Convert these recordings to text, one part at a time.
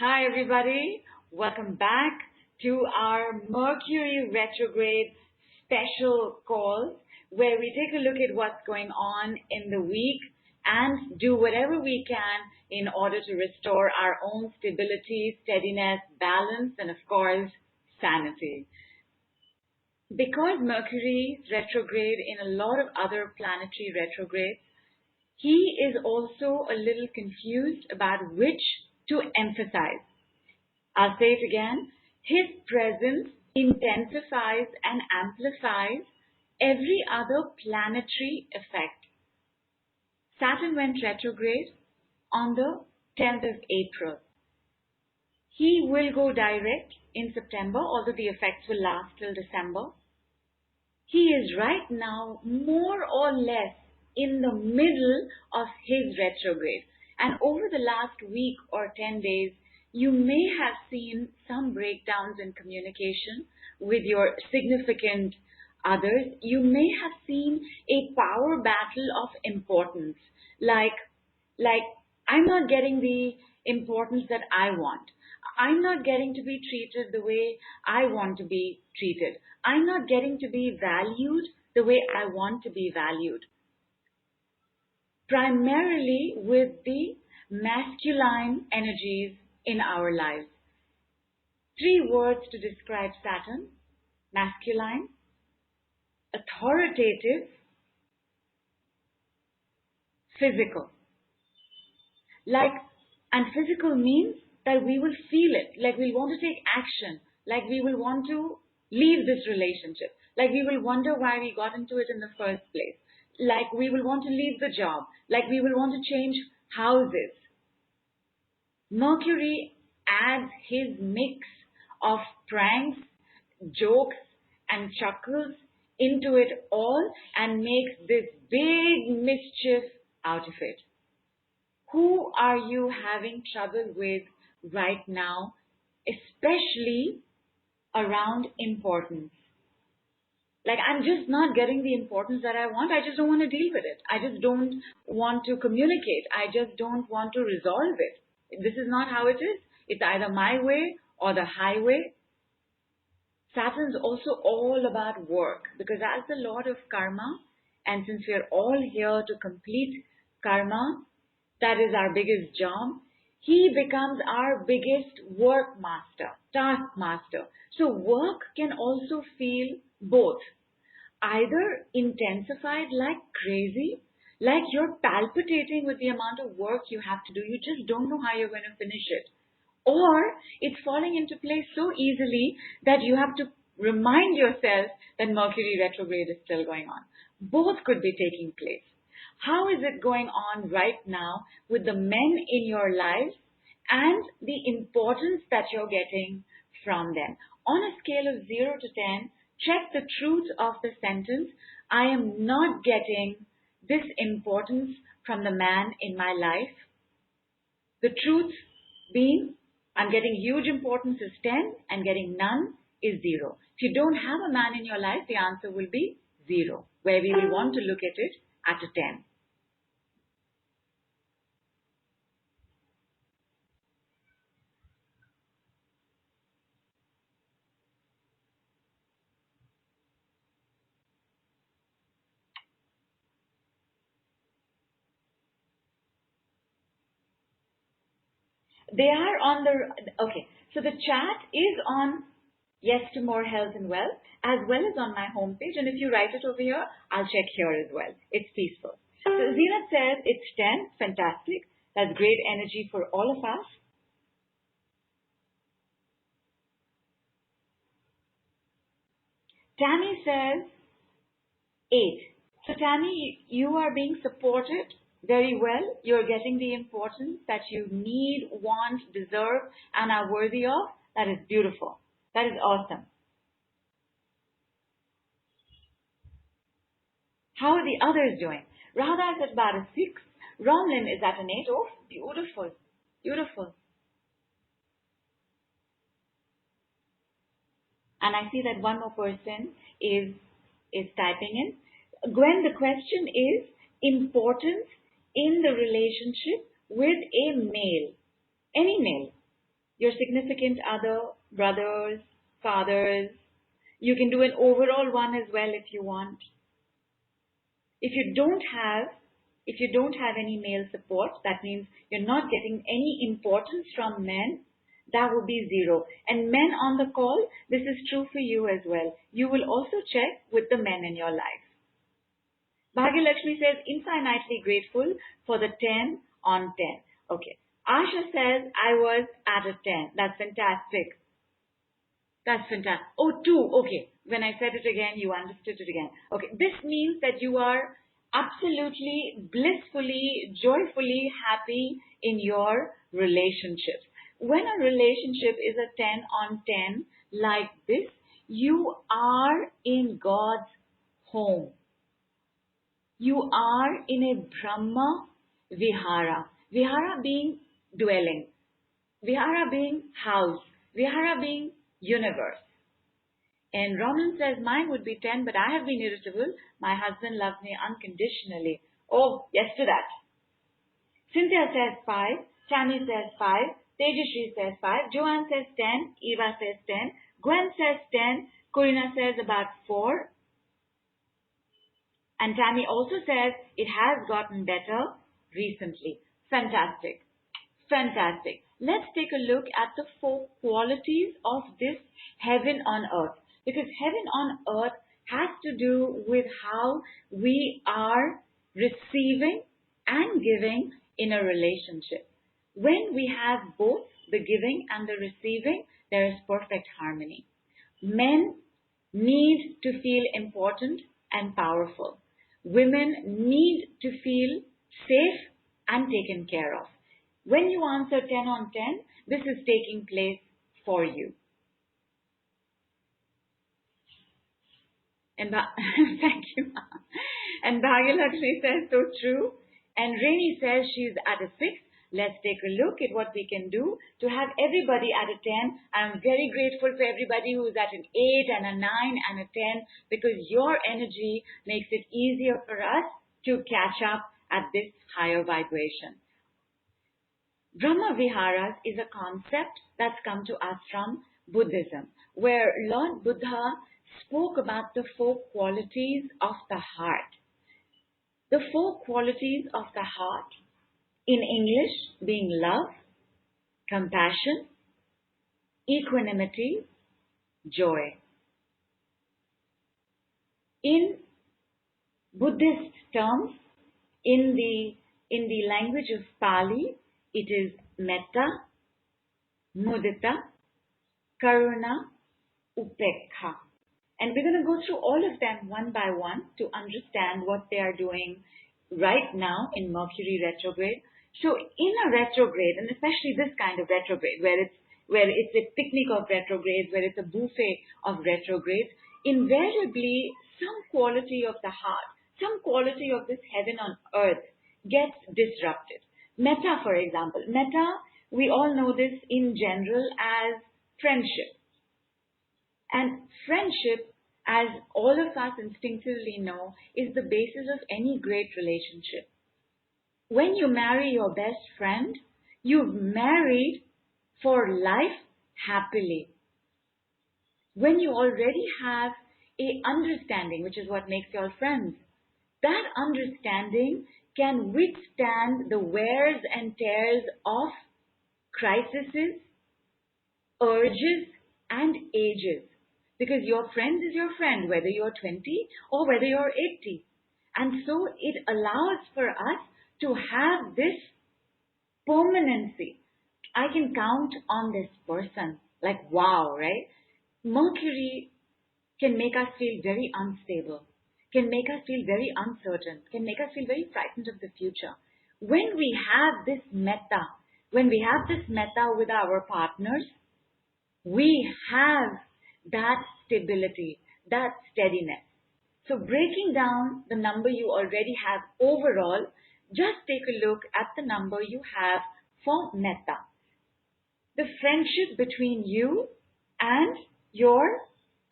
Hi, everybody. Welcome back to our Mercury Retrograde Special call, where we take a look at what's going on in the week and do whatever we can in order to restore our own stability, steadiness, balance, and of course, sanity. Because Mercury retrograde in a lot of other planetary retrogrades, he is also a little confused about which to emphasize. I'll say it again. His presence intensifies and amplifies every other planetary effect. Saturn went retrograde on the 10th of April. He will go direct in September, although the effects will last till December. He is right now more or less in the middle of his retrograde. And over the last week or 10 days, you may have seen some breakdowns in communication with your significant others. You may have seen a power battle of importance, like I'm not getting the importance that I want. I'm not getting to be treated the way I want to be treated. I'm not getting to be valued the way I want to be valued. Primarily with the masculine energies in our lives. 3 words to describe Saturn: masculine, authoritative, physical. And physical means that we will feel it, like we'll want to take action, like we will want to leave this relationship, like we will wonder why we got into it in the first place, like we will want to leave the job, like we will want to change houses. Mercury adds his mix of pranks, jokes, and chuckles into it all and makes this big mischief out of it. Who are you having trouble with right now, especially around importance? Like, I'm just not getting the importance that I want. I just don't want to deal with it. I just don't want to communicate. I just don't want to resolve it. This is not how it is. It's either my way or the highway. Saturn's also all about work, because as the Lord of Karma, and since we are all here to complete karma, that is our biggest job, he becomes our biggest work master, task master. So work can also feel both. Either intensified like crazy, like you're palpitating with the amount of work you have to do, you just don't know how you're going to finish it. Or it's falling into place so easily that you have to remind yourself that Mercury retrograde is still going on. Both could be taking place. How is it going on right now with the men in your lives and the importance that you're getting from them? On a scale of 0 to 10, check the truth of the sentence, I am not getting this importance from the man in my life. The truth being, I'm getting huge importance is 10 and getting none is 0. If you don't have a man in your life, the answer will be 0, where we will want to look at it at a 10. They are on okay, so the chat is on Yes to More Health and Wealth, as well as on my homepage. And if you write it over here, I'll check here as well. It's peaceful. So Zenith says it's 10. Fantastic. That's great energy for all of us. Tammy says 8. So Tammy, you are being supported very well. You're getting the importance that you need, want, deserve, and are worthy of. That is beautiful. That is awesome. How are the others doing? Radha is at about a 6. Romlin is at an 8. Oh, beautiful. Beautiful. And I see that one more person is typing in. Gwen, the question is importance in the relationship with a male, any male. your significant other, brothers, fathers. You can do an overall one as well if you want. If you don't have any male support, that means you're not getting any importance from men, that will be 0. And men on the call, this is true for you as well. You will also check with the men in your life. Bhagyalakshmi says, infinitely grateful for the 10 on 10. Okay. Asha says, I was at a 10. That's fantastic. That's fantastic. Oh, 2. Okay. When I said it again, you understood it again. Okay. This means that you are absolutely, blissfully, joyfully happy in your relationships. When a relationship is a 10 on 10 like this, you are in God's home. You are in a Brahmavihara. Vihara being dwelling. Vihara being house. Vihara being universe. And Roman says, mine would be 10, but I have been irritable. My husband loves me unconditionally. Oh, yes to that. Cynthia says 5. Tammy says 5. Tejashri says 5. Joanne says 10. Eva says 10. Gwen says 10. Corina says about 4. And Tammy also says it has gotten better recently. Fantastic. Fantastic. Let's take a look at the 4 qualities of this heaven on earth. Because heaven on earth has to do with how we are receiving and giving in a relationship. When we have both the giving and the receiving, there is perfect harmony. Men need to feel important and powerful. Women need to feel safe and taken care of. When you answer 10 on 10, this is taking place for you. And thank you. And Bhagyalakshmi says, so true. And Rainey says she's at a 6. Let's take a look at what we can do to have everybody at a 10. I'm very grateful for everybody who's at an 8 and a 9 and a 10 because your energy makes it easier for us to catch up at this higher vibration. Brahmaviharas is a concept that's come to us from Buddhism, where Lord Buddha spoke about the 4 qualities of the heart. The 4 qualities of the heart, in English, being love, compassion, equanimity, joy. In Buddhist terms, in the language of Pali, it is metta, mudita, karuna, upekha. And we're going to go through all of them one by one to understand what they are doing right now in Mercury retrograde. So in a retrograde, and especially this kind of retrograde, where it's a picnic of retrogrades, where it's a buffet of retrogrades, invariably some quality of the heart, some quality of this heaven on earth gets disrupted. Metta, for example. Metta, we all know this in general as friendship. And friendship, as all of us instinctively know, is the basis of any great relationship. When you marry your best friend, you've married for life happily. When you already have an understanding, which is what makes you all friends, that understanding can withstand the wears and tears of crises, urges, and ages. Because your friend is your friend, whether you're 20 or whether you're 80. And so it allows for us to have this permanency. I can count on this person. Like, wow, right? Mercury can make us feel very unstable, can make us feel very uncertain, can make us feel very frightened of the future. When we have this metta with our partners, we have that stability, that steadiness. So breaking down the number you already have overall, just take a look at the number you have for metta. The friendship between you and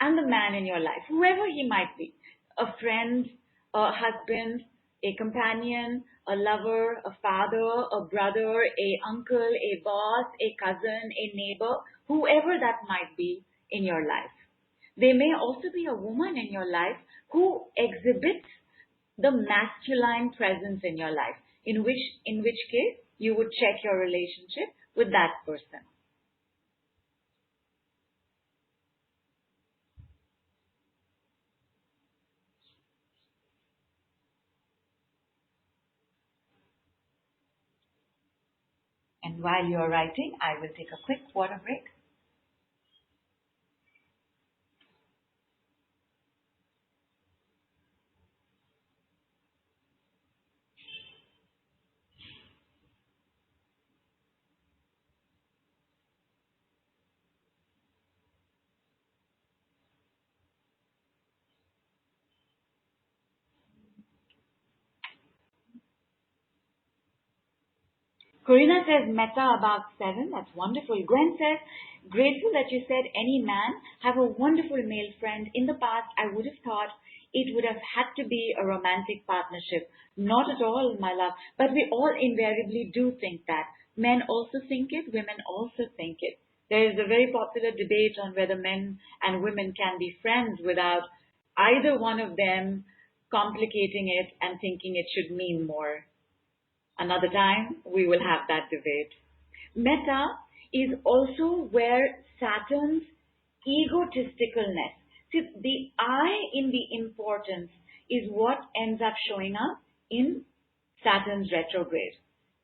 the man in your life, whoever he might be, a friend, a husband, a companion, a lover, a father, a brother, a uncle, a boss, a cousin, a neighbor, whoever that might be in your life. There may also be a woman in your life who exhibits the masculine presence in your life, in which case you would check your relationship with that person. And while you are writing, I will take a quick water break. Corina says metta about 7. That's wonderful. Gwen says, grateful that you said any man have a wonderful male friend. In the past, I would have thought it would have had to be a romantic partnership. Not at all, my love. But we all invariably do think that. Men also think it. Women also think it. There is a very popular debate on whether men and women can be friends without either one of them complicating it and thinking it should mean more. Another time, we will have that debate. Metta is also where Saturn's egotisticalness, see, the I in the importance is what ends up showing up in Saturn's retrograde.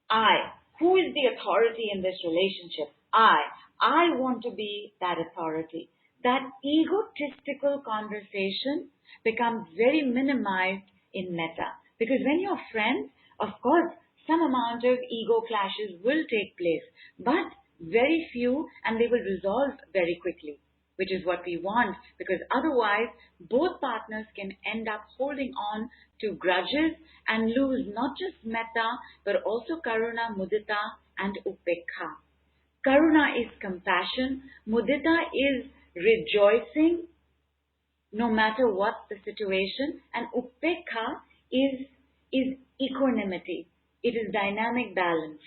I, who is the authority in this relationship? I want to be that authority. That egotistical conversation becomes very minimized in Metta. Because when you're friends, of course, some amount of ego clashes will take place, but very few, and they will resolve very quickly, which is what we want, because otherwise both partners can end up holding on to grudges and lose not just metta, but also karuna, mudita, and upekha. Karuna is compassion, mudita is rejoicing no matter what the situation, and upekha is equanimity. It is dynamic balance.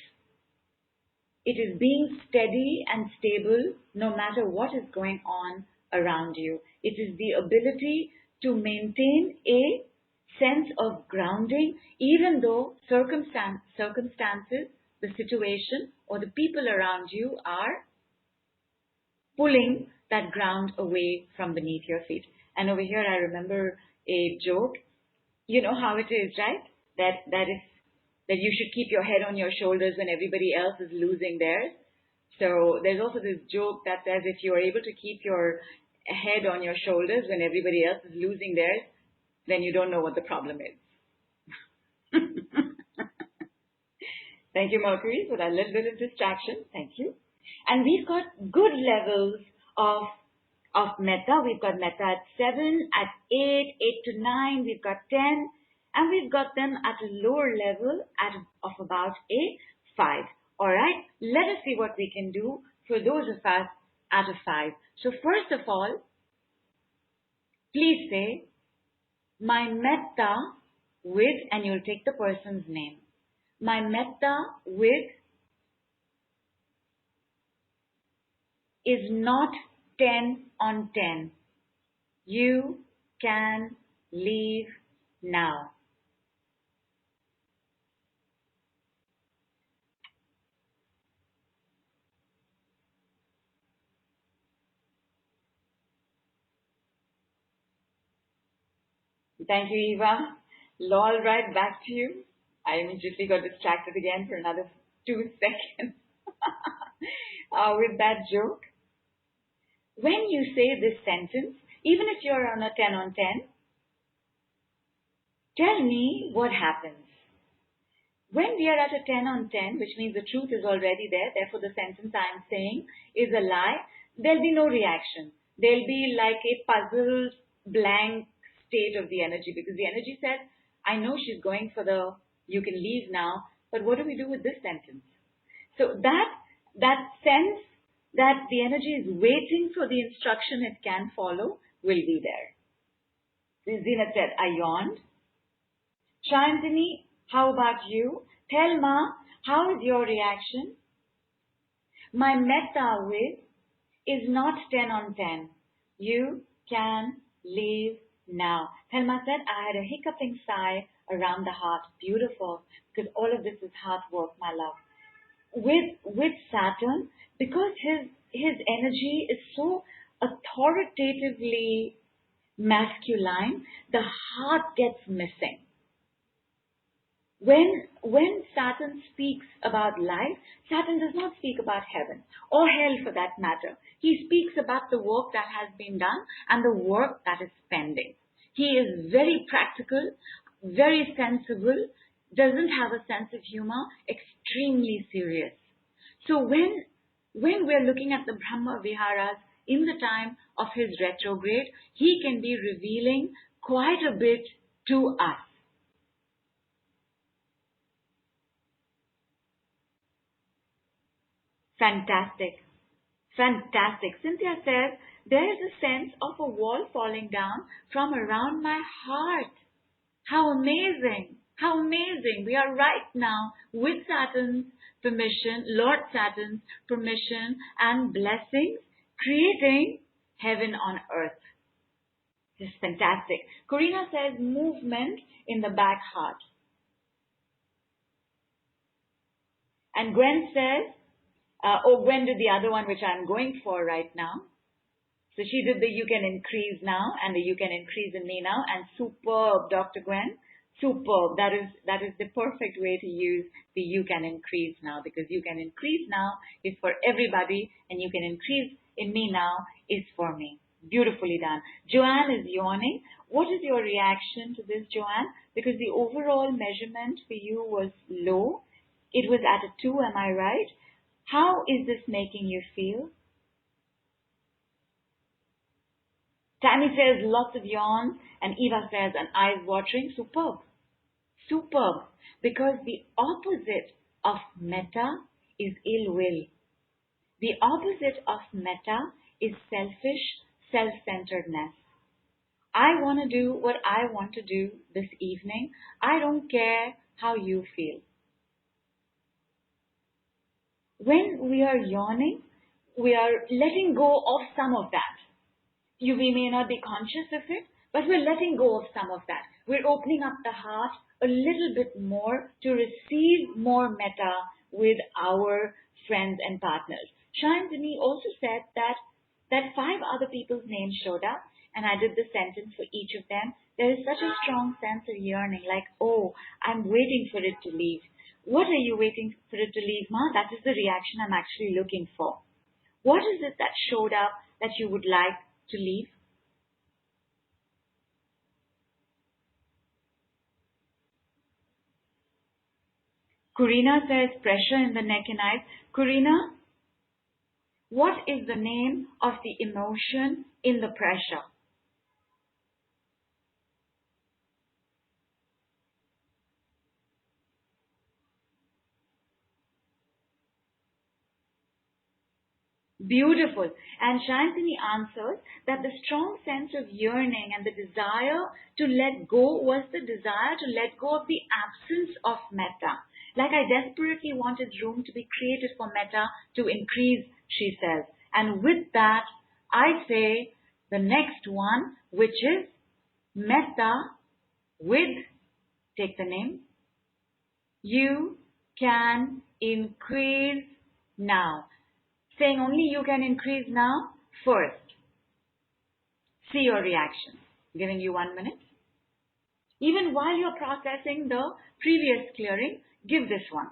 It is being steady and stable no matter what is going on around you. It is the ability to maintain a sense of grounding even though circumstances, the situation or the people around you are pulling that ground away from beneath your feet. And over here I remember a joke. You know how it is, right? That you should keep your head on your shoulders when everybody else is losing theirs. So there's also this joke that says if you are able to keep your head on your shoulders when everybody else is losing theirs, then you don't know what the problem is. Thank you, Mercury, for that little bit of distraction. Thank you. And we've got good levels of metta. We've got metta at 7, at 8, 8 to 9. We've got 10. And we've got them at a lower level of about a 5. All right, let us see what we can do for those of us at a 5. So first of all, please say, my metta with, and you'll take the person's name. My metta with is not 10 on 10. You can leave now. Thank you, Eva. Lol, right back to you. I immediately got distracted again for another 2 seconds with that joke. When you say this sentence, even if you're on a 10 on 10, tell me what happens. When we are at a 10 on 10, which means the truth is already there, therefore the sentence I am saying is a lie, there'll be no reaction. There'll be like a puzzled, blank state of the energy, because the energy says, I know she's going for the you can leave now, but what do we do with this sentence? So that sense that the energy is waiting for the instruction it can follow will be there. Zinat said, I yawned. Shantini, how about you? Thelma, how is your reaction? My metta with is not 10 on 10. You can leave now. Thelma said, I had a hiccuping sigh around the heart. Beautiful, because all of this is heart work, my love. With Saturn, because his energy is so authoritatively masculine, the heart gets missing. When Saturn speaks about life, Saturn does not speak about heaven or hell for that matter. He speaks about the work that has been done and the work that is pending. He is very practical, very sensible, doesn't have a sense of humor, extremely serious. So when we're looking at the Brahmaviharas in the time of his retrograde, he can be revealing quite a bit to us. Fantastic. Fantastic. Cynthia says, there is a sense of a wall falling down from around my heart. How amazing. How amazing. We are right now with Saturn's permission, Lord Saturn's permission and blessings, creating heaven on earth. This is fantastic. Corina says, movement in the back heart. And Gwen says, Gwen did the other one, which I'm going for right now. So she did the you can increase now and the you can increase in me now. And superb, Dr. Gwen. Superb. That is the perfect way to use the you can increase now, because you can increase now is for everybody and you can increase in me now is for me. Beautifully done. Joanne is yawning. What is your reaction to this, Joanne? Because the overall measurement for you was low. It was at a 2, am I right? How is this making you feel? Tammy says lots of yawns, and Eva says an eyes watering. Superb. Superb. Because the opposite of metta is ill will. The opposite of metta is selfish self-centeredness. I want to do what I want to do this evening. I don't care how you feel. When we are yawning, we are letting go of some of that. We may not be conscious of it, but we're letting go of some of that. We're opening up the heart a little bit more to receive more metta with our friends and partners. Shantini also said that 5 other people's names showed up, and I did the sentence for each of them. There is such a strong sense of yearning, like, oh, I'm waiting for it to leave. What are you waiting for it to leave, Ma? That is the reaction I'm actually looking for. What is it that showed up that you would like to leave? Corina says pressure in the neck and eyes. Corina, what is the name of the emotion in the pressure? Beautiful. And Shantini answers that the strong sense of yearning and the desire to let go was the desire to let go of the absence of metta. Like I desperately wanted room to be created for metta to increase, she says. And with that, I say the next one, which is metta with, take the name, you can increase now. Saying only you can increase now, first. See your reaction. Giving you 1 minute. Even while you're processing the previous clearing, give this one.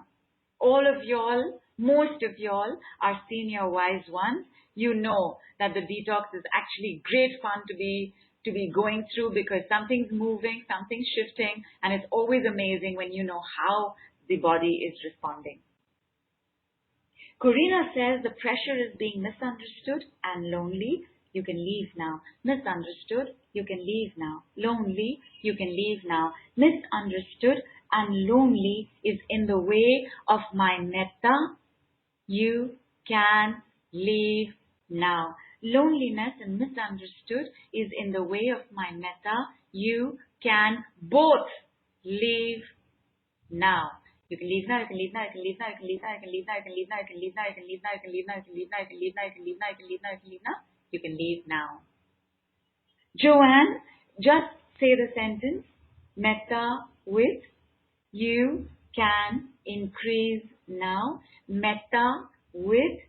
All of y'all, most of y'all are senior wise ones. You know that the detox is actually great fun to be going through, because something's moving, something's shifting, and it's always amazing when you know how the body is responding. Corina says the pressure is being misunderstood and lonely. You can leave now. Misunderstood, you can leave now. Lonely, you can leave now. Misunderstood and lonely is in the way of my metta. You can leave now. Loneliness and misunderstood is in the way of my metta. You can both leave now. You can leave now, you can leave now, you can leave now, you can leave now, you can leave now, you can leave now, you can leave now, you can leave now, you can leave now, you can leave now, you can leave now, you can leave now, you can leave now, you can leave now, you can leave now. Joanne, just say the sentence, metta with you can increase now. Metta with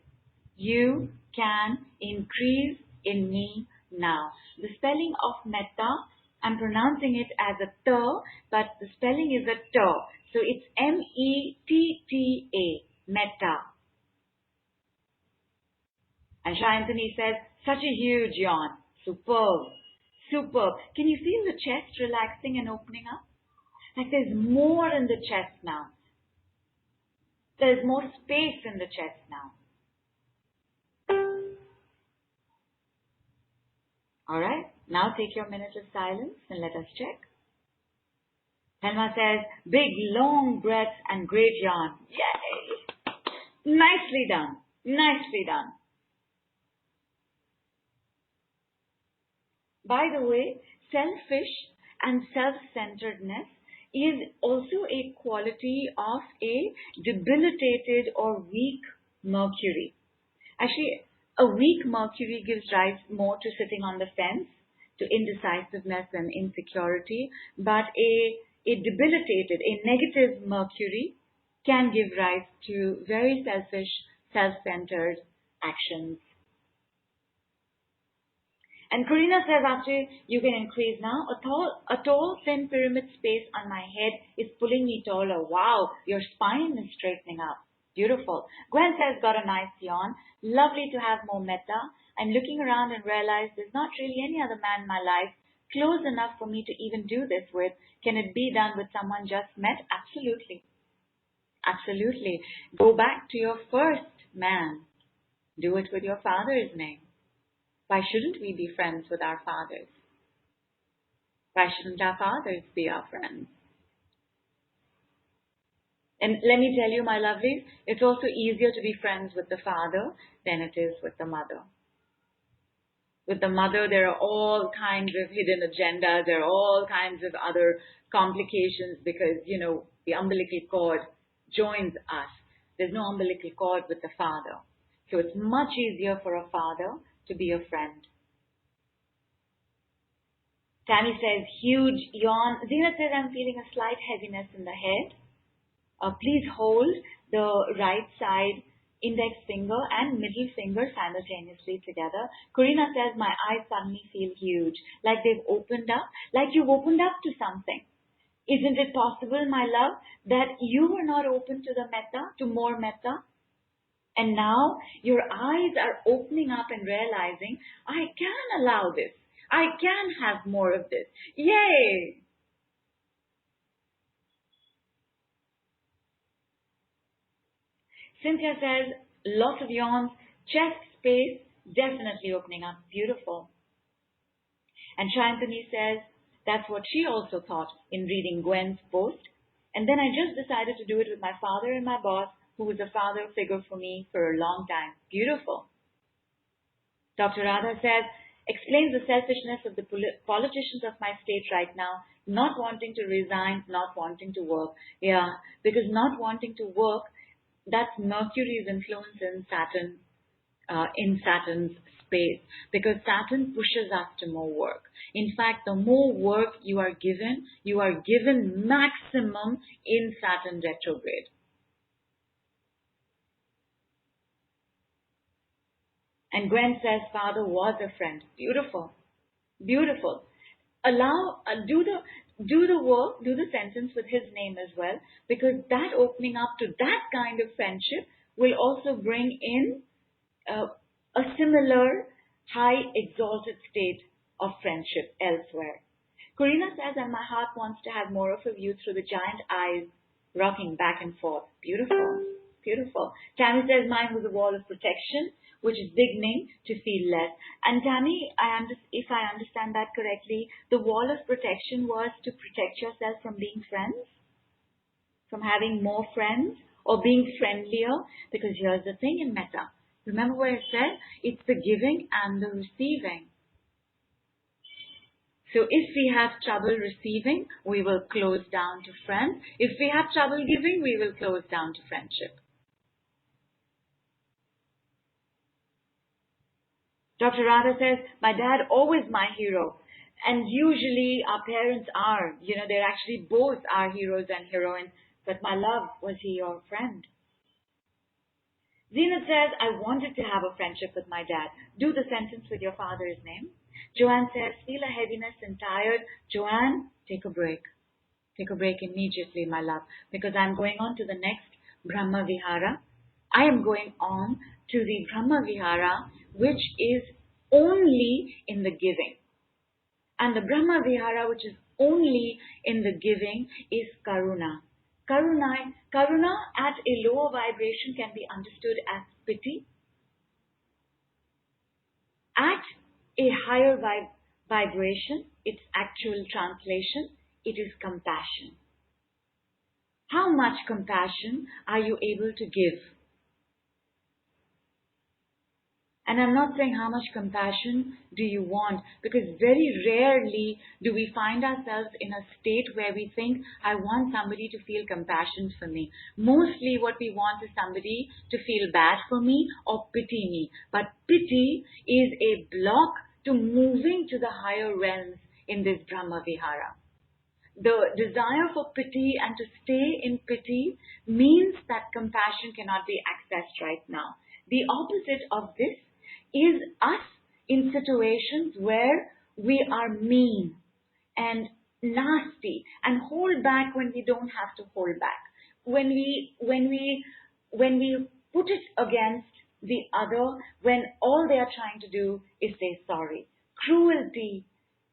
you can increase in me now. The spelling of metta, I'm pronouncing it as a t, but the spelling is a t. So it's M-E-T-T-A, metta. And Shayantini says, such a huge yawn. Superb. Superb. Can you feel the chest relaxing and opening up? Like there's more in the chest now. There's more space in the chest now. Alright, now take your minute of silence and let us check. Helma says, big long breaths and great yawn. Yay! Nicely done. Nicely done. By the way, selfish and self-centeredness is also a quality of a debilitated or weak Mercury. Actually, a weak Mercury gives rise more to sitting on the fence, to indecisiveness and insecurity, but a debilitated, a negative Mercury can give rise to very selfish, self-centered actions. And Karina says, actually, you can increase now. A tall, thin pyramid space on my head is pulling me taller. Wow, your spine is straightening up. Beautiful. Gwen says, got a nice yawn. Lovely to have more metta. I'm looking around and realize there's not really any other man in my life close enough for me to even do this with. Can it be done with someone just met? Absolutely. Absolutely. Go back to your first man. Do it with your father's name. Why shouldn't we be friends with our fathers? Why shouldn't our fathers be our friends? And let me tell you, my lovelies, it's also easier to be friends with the father than it is with the mother. With the mother, there are all kinds of hidden agendas. There are all kinds of other complications because, the umbilical cord joins us. There's no umbilical cord with the father. So it's much easier for a father to be a friend. Tammy says, huge yawn. Zina says, I'm feeling a slight heaviness in the head. Please hold the right side index finger and middle finger simultaneously together. Karina says, my eyes suddenly feel huge, like they've opened up, like you've opened up to something. Isn't it possible, my love, that you were not open to the metta, to more metta? And now your eyes are opening up and realizing, I can allow this. I can have more of this. Yay! Cynthia says, lots of yawns, chest space, definitely opening up. Beautiful. And Shantini says, that's what she also thought in reading Gwen's post. And then I just decided to do it with my father and my boss, who was a father figure for me for a long time. Beautiful. Dr. Radha says, explains the selfishness of the politicians of my state right now, not wanting to resign, not wanting to work. Yeah, because not wanting to work, that's Mercury's influence in Saturn's space, because Saturn pushes us to more work. In fact, the more work you are given maximum in Saturn retrograde. And Gwen says, father was a friend. Beautiful. Beautiful. Do the work, do the sentence with his name as well, because that opening up to that kind of friendship will also bring in a similar high exalted state of friendship elsewhere. Karina says, and my heart wants to have more of a view through the giant eyes rocking back and forth. Beautiful. Beautiful. Tammy says, mine was a wall of protection, which is beginning to feel less. And Tammy, if I understand that correctly, the wall of protection was to protect yourself from being friends, from having more friends, or being friendlier. Because here's the thing in metta. Remember what I said? It's the giving and the receiving. So if we have trouble receiving, we will close down to friends. If we have trouble giving, we will close down to friendship. Dr. Radha says, my dad always my hero. And usually our parents are, they're actually both our heroes and heroines. But my love, was he your friend? Zenith says, I wanted to have a friendship with my dad. Do the sentence with your father's name. Joanne says, feel a heaviness and tired. Joanne, take a break. Take a break immediately, my love, because I'm going on to the next Brahmavihara. I am going on to the Brahmavihara, which is only in the giving. And the Brahmavihara, which is only in the giving, is Karuna. Karuna at a lower vibration can be understood as pity. At a higher vibration, its actual translation, it is compassion. How much compassion are you able to give? And I'm not saying how much compassion do you want, because very rarely do we find ourselves in a state where we think, I want somebody to feel compassion for me. Mostly what we want is somebody to feel bad for me or pity me. But pity is a block to moving to the higher realms in this Brahmavihara. The desire for pity and to stay in pity means that compassion cannot be accessed right now. The opposite of this is us in situations where we are mean and nasty and hold back when we don't have to hold back. When we put it against the other, when all they are trying to do is say sorry. Cruelty,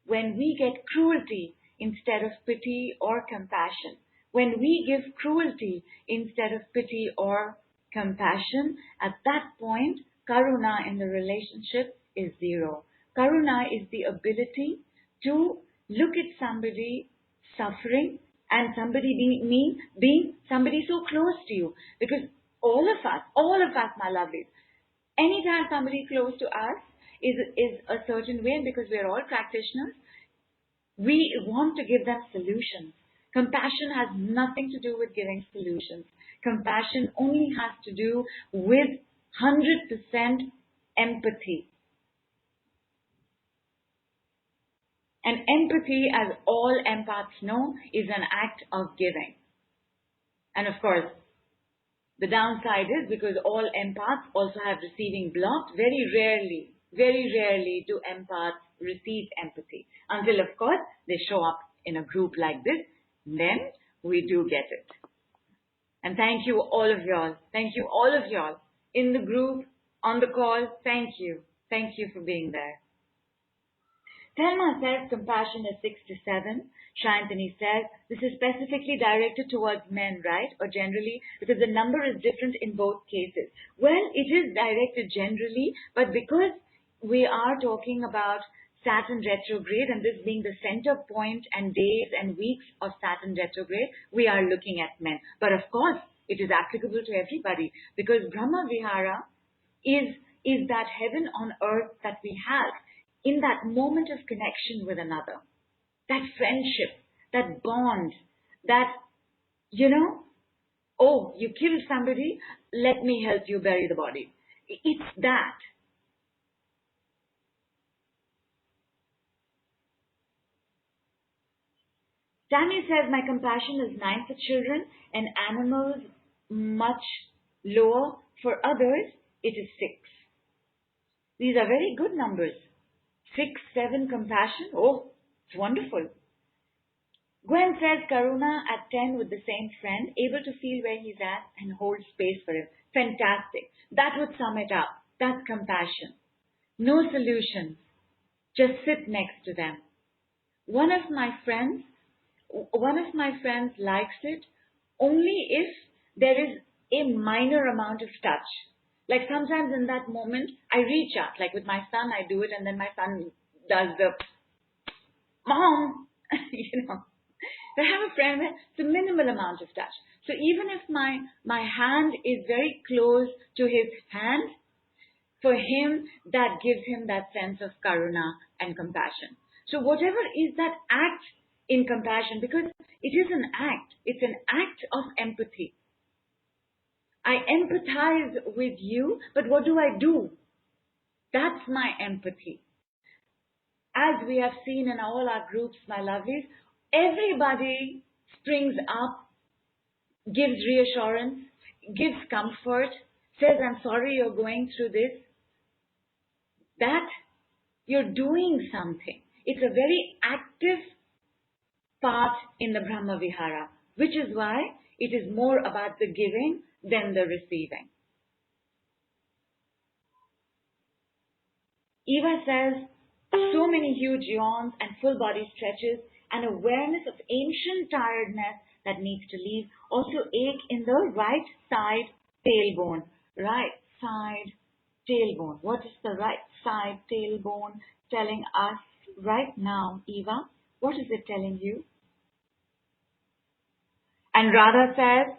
when we get cruelty instead of pity or compassion, when we give cruelty instead of pity or compassion, at that point, Karuna in the relationship is zero. Karuna is the ability to look at somebody suffering and somebody being somebody so close to you. Because all of us, my lovelies, anytime somebody close to us is a certain way, and because we are all practitioners, we want to give them solutions. Compassion has nothing to do with giving solutions. Compassion only has to do with 100% empathy. And empathy, as all empaths know, is an act of giving. And of course, the downside is because all empaths also have receiving blocked, very rarely do empaths receive empathy. Until, of course, they show up in a group like this, then we do get it. And thank you all of y'all. Thank you all of y'all in the group, on the call. Thank you. Thank you for being there. Thelma says compassion is 6 to 7. Shantini says this is specifically directed towards men, right? Or generally, because the number is different in both cases. Well, it is directed generally, but because we are talking about Saturn retrograde and this being the center point and days and weeks of Saturn retrograde, we are looking at men. But of course, it is applicable to everybody because Brahmavihara is that heaven on earth that we have in that moment of connection with another. That friendship, that bond, that, oh, you killed somebody, let me help you bury the body. It's that. Tammy says, my compassion is 9 for children and animals much lower. For others, it is 6. These are very good numbers. 6, 7 compassion. Oh, it's wonderful. Gwen says, Karuna at 10 with the same friend, able to feel where he's at and hold space for him. Fantastic. That would sum it up. That's compassion. No solutions. Just sit next to them. One of my friends likes it only if there is a minor amount of touch. Like sometimes in that moment, I reach out. Like with my son, I do it and then my son does the, Mom, I have a friend where it's a minimal amount of touch. So even if my hand is very close to his hand, for him, that gives him that sense of karuna and compassion. So whatever is that act in compassion, because it is an act, it's an act of empathy. I empathize with you, but what do I do? That's my empathy. As we have seen in all our groups, my lovelies, everybody springs up, gives reassurance, gives comfort, says, I'm sorry you're going through this. That you're doing something. It's a very active part in the Brahmavihara, which is why it is more about the giving than the receiving. Eva says, so many huge yawns and full body stretches, and awareness of ancient tiredness that needs to leave. Also ache in the right side tailbone. Right side tailbone. What is the right side tailbone telling us right now, Eva? What is it telling you? And Radha says,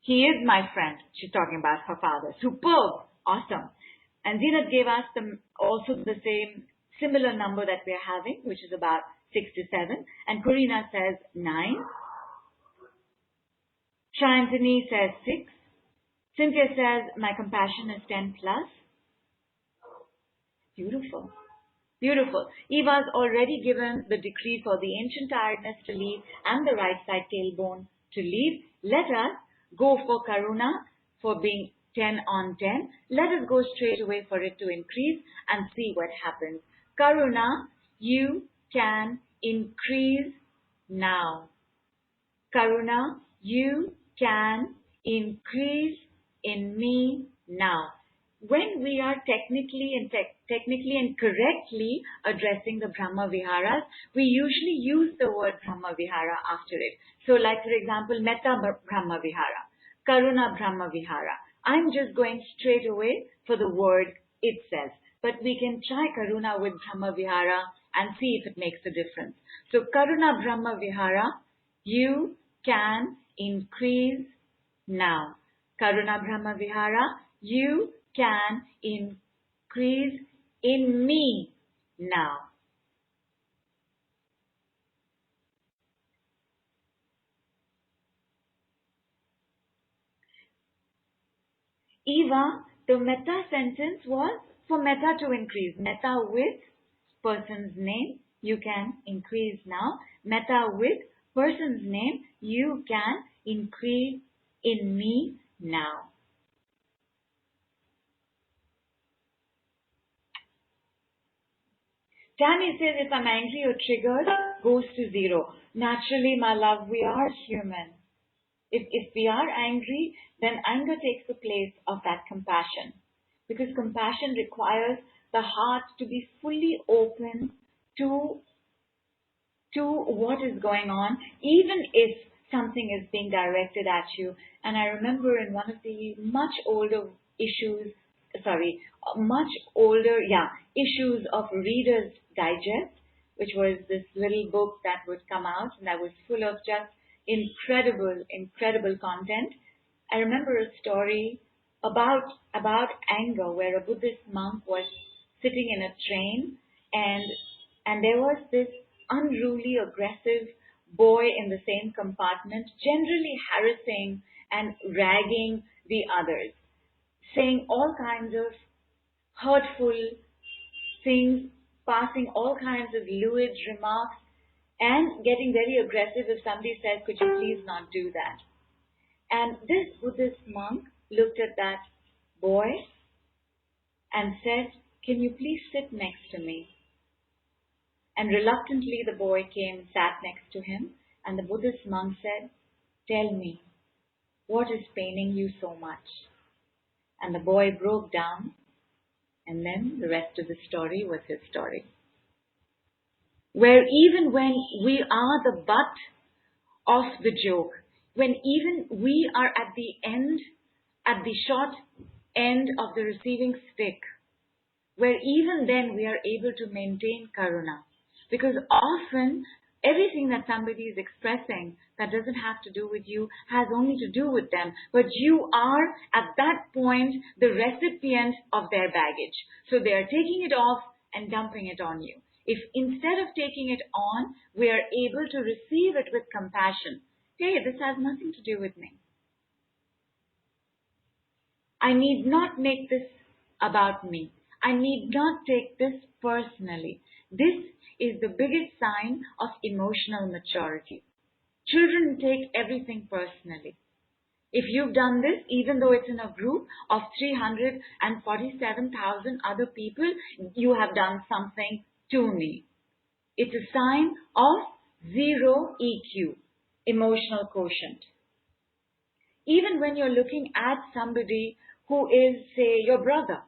he is my friend. She's talking about her father. Superb. Awesome. And Zenat gave us also the similar number that we are having, which is about 6 to 7. And Corina says 9. Shantini says 6. Cynthia says, my compassion is 10 plus. Beautiful. Beautiful. Eva's already given the decree for the ancient tiredness to leave and the right side tailbone to leave. Let us go for Karuna for being 10 on 10. Let us go straight away for it to increase and see what happens. Karuna, you can increase now. Karuna, you can increase in me now. When we are technically and correctly addressing the Brahmaviharas, we usually use the word Brahmavihara after it. So like for example, Metta Brahmavihara, Karuna Brahmavihara. I'm just going straight away for the word itself. But we can try Karuna with Brahmavihara and see if it makes a difference. So Karuna Brahmavihara, you can increase now. Karuna Brahmavihara, you can increase in me now. Eva, the metta sentence was for metta to increase. Metta with person's name, you can increase now. Metta with person's name, you can increase in me now. Tammy says, if I'm angry or triggered, goes to 0. Naturally, my love, we are human. If we are angry, then anger takes the place of that compassion. Because compassion requires the heart to be fully open to what is going on, even if something is being directed at you. And I remember in one of the much older issues of Reader's Digest, which was this little book that would come out and that was full of just incredible content. I remember a story about anger where a Buddhist monk was sitting in a train and there was this unruly, aggressive boy in the same compartment, generally harassing and ragging the others, saying all kinds of hurtful things, passing all kinds of lewd remarks, and getting very aggressive if somebody said, could you please not do that? And this Buddhist monk looked at that boy and said, can you please sit next to me? And reluctantly the boy came and sat next to him, and the Buddhist monk said, tell me, what is paining you so much? And the boy broke down, and then the rest of the story was his story. Where even when we are the butt of the joke, when even we are at the short end of the receiving stick, where even then we are able to maintain karuna. Because often everything that somebody is expressing that doesn't have to do with you has only to do with them. But you are at that point the recipient of their baggage. So they are taking it off and dumping it on you. if instead of taking it on, we are able to receive it with compassion. Hey, this has nothing to do with me. I need not make this about me. I need not take this personally. This is the biggest sign of emotional maturity. Children take everything personally. If you've done this, even though it's in a group of 347,000 other people, you have done something to me. It's a sign of zero EQ, emotional quotient. Even when you're looking at somebody who is, say, your brother,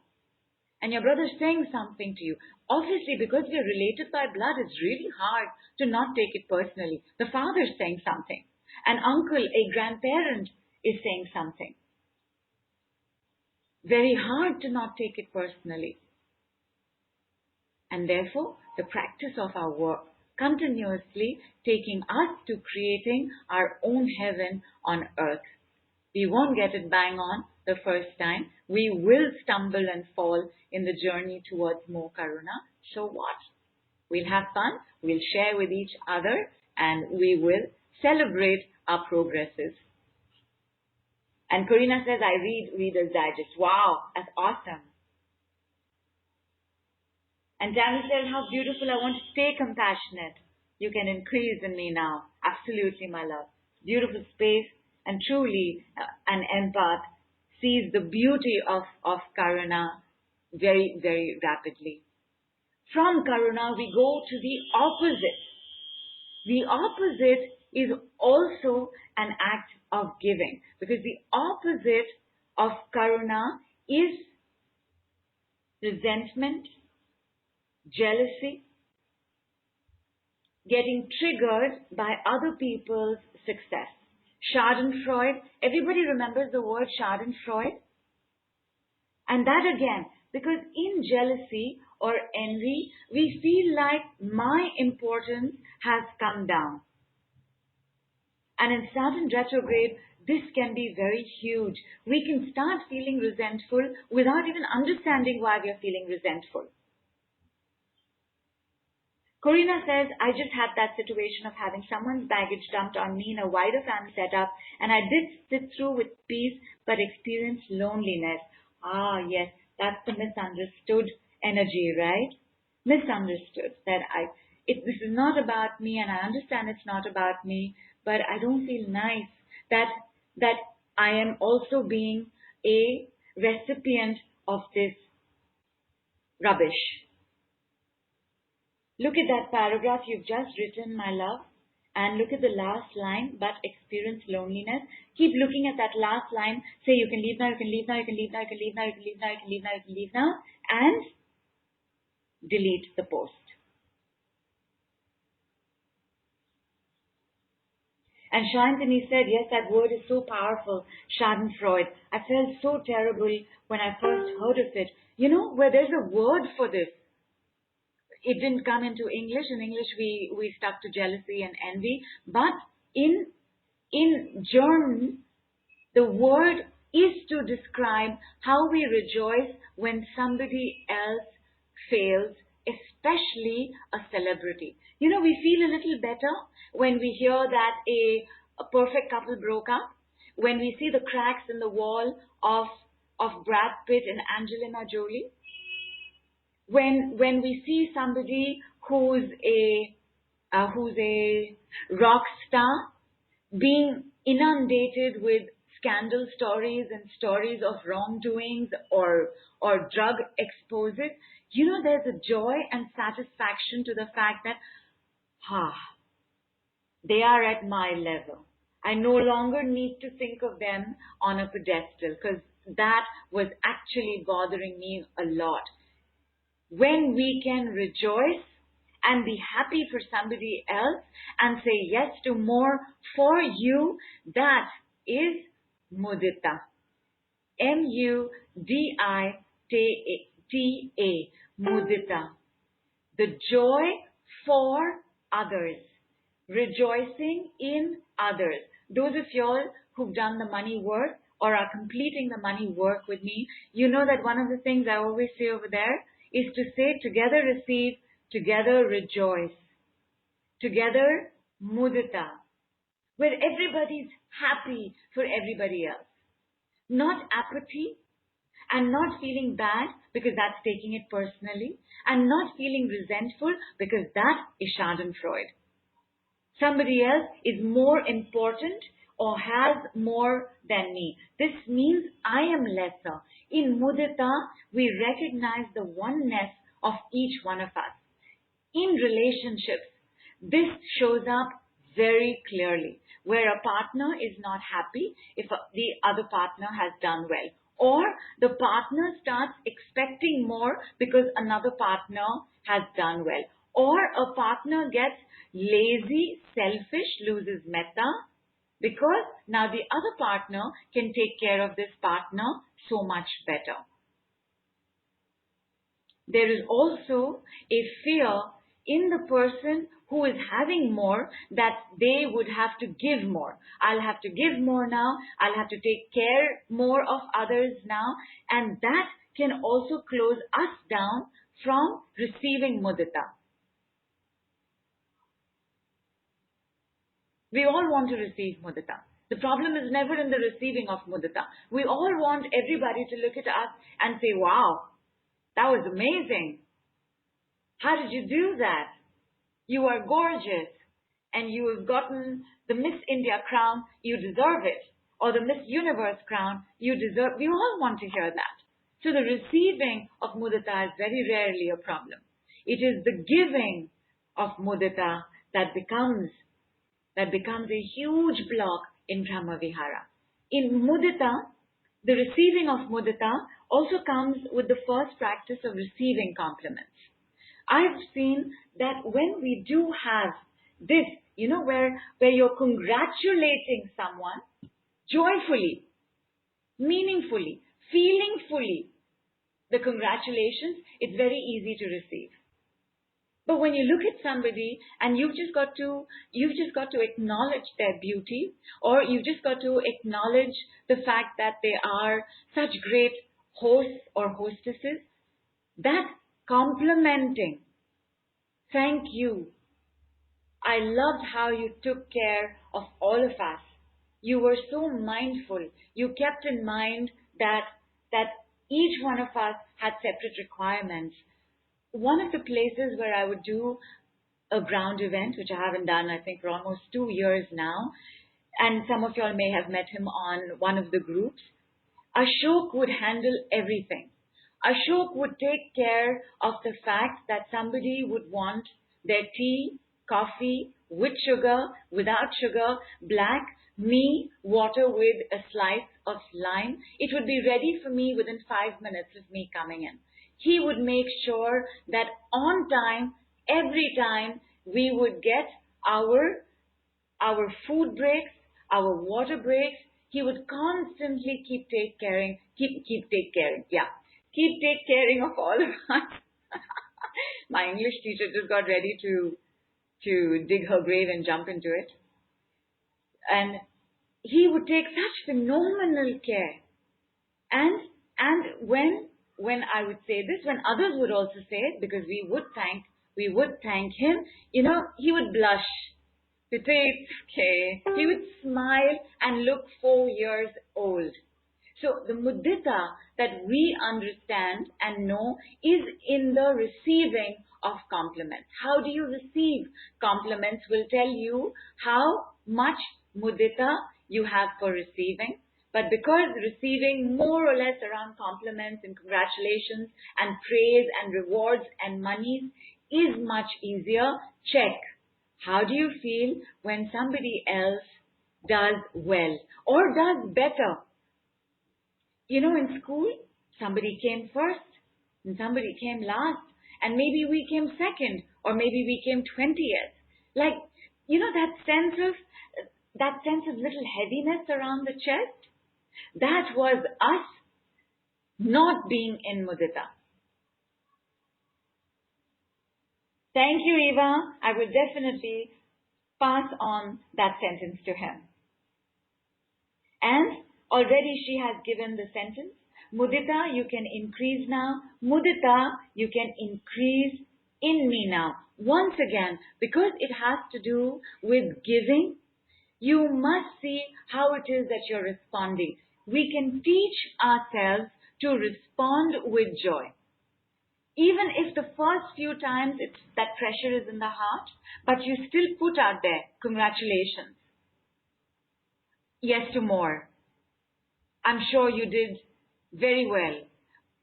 and your brother's saying something to you, obviously because we're related by blood, it's really hard to not take it personally. The father's saying something. An uncle, a grandparent is saying something. Very hard to not take it personally. And therefore, the practice of our work, continuously taking us to creating our own heaven on earth. We won't get it bang on the first time. We will stumble and fall in the journey towards more karuna. So what? We'll have fun, we'll share with each other, and we will celebrate our progresses. And Karina says, I read Reader's Digest. Wow, that's awesome. And Tammy says, how beautiful, I want to stay compassionate. You can increase in me now. Absolutely, my love. Beautiful space, and truly an empath sees the beauty of Karuna very, very rapidly. From Karuna, we go to the opposite. The opposite is also an act of giving, because the opposite of Karuna is resentment, jealousy, getting triggered by other people's success. Schadenfreude, everybody remembers the word Schadenfreude? And that again, because in jealousy or envy, we feel like my importance has come down. And in Saturn retrograde, this can be very huge. We can start feeling resentful without even understanding why we are feeling resentful. Corina says, I just had that situation of having someone's baggage dumped on me in a wider family setup, and I did sit through with peace but experienced loneliness. Ah, yes, that's the misunderstood energy, right? Misunderstood. This is not about me, and I understand it's not about me, but I don't feel nice that I am also being a recipient of this rubbish. Look at that paragraph you've just written, my love, and look at the last line, but experience loneliness. Keep looking at that last line. Say you can leave now, you can leave now, you can leave now, you can leave now, you can leave now, you can leave now, you can leave now, and delete the post. And Shantini said, yes, that word is so powerful, Schadenfreude. I felt so terrible when I first heard of it. You know, where there's a word for this. It didn't come into English. In English, we stuck to jealousy and envy. But in German, the word is to describe how we rejoice when somebody else fails, especially a celebrity. You know, we feel a little better when we hear that a perfect couple broke up, when we see the cracks in the wall of Brad Pitt and Angelina Jolie, when we see somebody who's a rock star being inundated with scandal stories and stories of wrongdoings or drug exposures, you know, there's a joy and satisfaction to the fact that, they are at my level. I no longer need to think of them on a pedestal, because that was actually bothering me a lot. When we can rejoice and be happy for somebody else and say yes to more for you, that is mudita. M-U-D-I-T-A, mudita. The joy for others. Rejoicing in others. Those of y'all who've done the money work or are completing the money work with me, you know that one of the things I always say over there is to say, together receive, together rejoice, together mudita, where everybody's happy for everybody else. Not apathy and not feeling bad because that's taking it personally, and not feeling resentful because that is Schadenfreude. Somebody else is more important or has more than me. This means I am lesser. In mudita, we recognize the oneness of each one of us. In relationships, this shows up very clearly, where a partner is not happy if the other partner has done well, or the partner starts expecting more because another partner has done well, or a partner gets lazy, selfish, loses metta, because now the other partner can take care of this partner so much better. There is also a fear in the person who is having more that they would have to give more. I'll have to give more now. I'll have to take care more of others now. And that can also close us down from receiving mudita. We all want to receive mudita. The problem is never in the receiving of mudita. We all want everybody to look at us and say, wow, that was amazing. How did you do that? You are gorgeous and you have gotten the Miss India crown, you deserve it. Or the Miss Universe crown, you deserve. We all want to hear that. So the receiving of mudita is very rarely a problem. It is the giving of mudita that becomes a huge block in Brahmavihara. In mudita, the receiving of mudita also comes with the first practice of receiving compliments. I've seen that when we do have this, where you're congratulating someone joyfully, meaningfully, feeling fully the congratulations, it's very easy to receive. But when you look at somebody and you've just got to acknowledge their beauty, or you've just got to acknowledge the fact that they are such great hosts or hostesses, that complimenting, thank you. I loved how you took care of all of us. You were so mindful. You kept in mind that each one of us had separate requirements. One of the places where I would do a ground event, which I haven't done, I think, for almost 2 years now, and some of y'all may have met him on one of the groups, Ashok would handle everything. Ashok would take care of the fact that somebody would want their tea, coffee, with sugar, without sugar, black, me, water with a slice of lime. It would be ready for me within 5 minutes of me coming in. He would make sure that on time, every time, we would get our food breaks, our water breaks. He would constantly keep take caring of all of us. My English teacher just got ready to dig her grave and jump into it. And he would take such phenomenal care. And when I would say this, when others would also say it, because we would thank him, he would blush. He'd say, it's okay. He would smile and look 4 years old. So the mudita that we understand and know is in the receiving of compliments. How do you receive compliments will tell you how much mudita you have for receiving. But because receiving more or less around compliments and congratulations and praise and rewards and monies is much easier, check. How do you feel when somebody else does well or does better? In school, somebody came first and somebody came last, and maybe we came second, or maybe we came 20th. That sense of little heaviness around the chest, that was us not being in mudita. Thank you, Eva. I will definitely pass on that sentence to him. And already she has given the sentence. Mudita, you can increase now. Mudita, you can increase in me now. Once again, because it has to do with giving, you must see how it is that you're responding. We can teach ourselves to respond with joy. Even if the first few times that pressure is in the heart, but you still put out there, congratulations. Yes to more. I'm sure you did very well.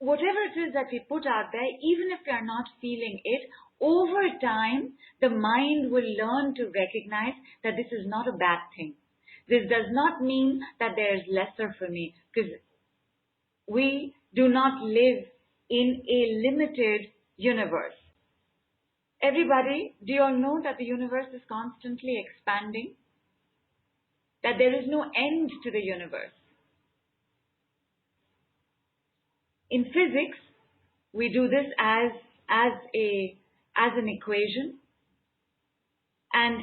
Whatever it is that we put out there, even if we are not feeling it, over time, the mind will learn to recognize that this is not a bad thing. This does not mean that there is lesser for me, because we do not live in a limited universe. Everybody, do you all know that the universe is constantly expanding? That there is no end to the universe. In physics, we do this as an equation, and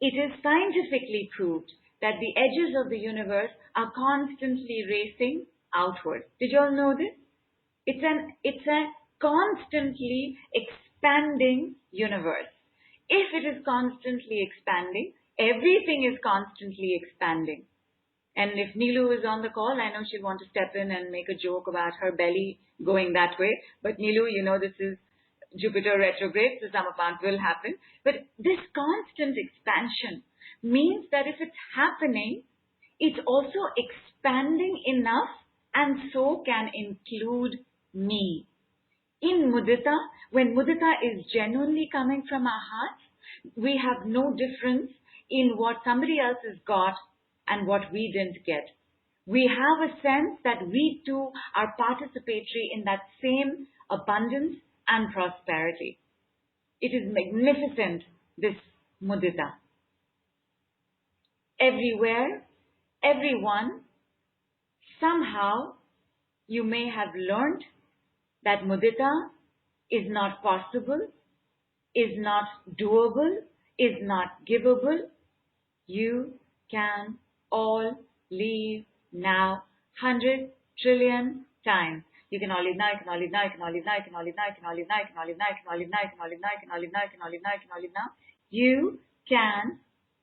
it is scientifically proved that the edges of the universe are constantly racing outward. Did you all know this? It's a constantly expanding universe. If it is constantly expanding, everything is constantly expanding. And if Nidhu is on the call, I know she'll want to step in and make a joke about her belly going that way. But Nidhu, you know this is Jupiter retrograde, so some amount will happen. But this constant expansion means that if it's happening, it's also expanding enough and so can include me. In mudita, when mudita is genuinely coming from our hearts, we have no difference in what somebody else has got and what we didn't get. We have a sense that we too are participatory in that same abundance and prosperity. It is magnificent, this mudita. Everywhere, everyone, somehow you may have learned that mudita is not possible, is not doable, is not givable. You can all leave now 100 trillion times. You can all leave now, you can all leave now, you can all leave now, you can all leave now, you can all leave now, you can all leave now, you can all leave now, you can all leave now, you can all leave now, you can all leave now, you can all leave now. You can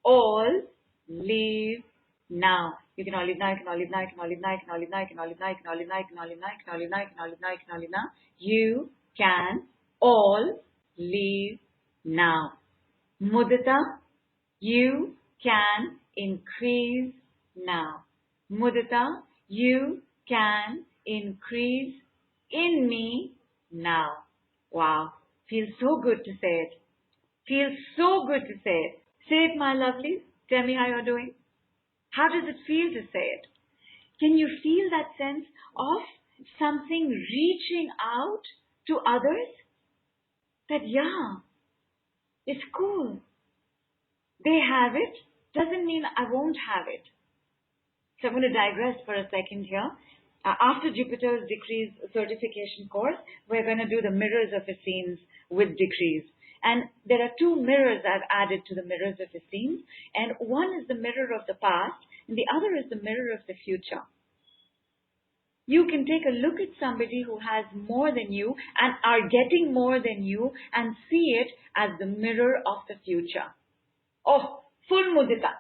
all leave now. You can all leave now, you can all leave now, you can all leave now, you can all leave now, you can all leave now, you can all leave now, you can all leave now, you can all leave now, you can all leave now, you can all leave now. You can all leave now. Mudita, you can increase now. Mudita, you can increase in me now. Wow. Feels so good to say it. Feels so good to say it. Say it, my lovelies. Tell me how you're doing. How does it feel to say it? Can you feel that sense of something reaching out to others? That, yeah, it's cool. They have it. Doesn't mean I won't have it. So I'm going to digress for a second here. After Jupiter's decrees certification course, we're going to do the mirrors of Essenes with decrees. And there are two mirrors I've added to the mirrors of Essenes. And one is the mirror of the past, and the other is the mirror of the future. You can take a look at somebody who has more than you and are getting more than you and see it as the mirror of the future. Oh, full mudita.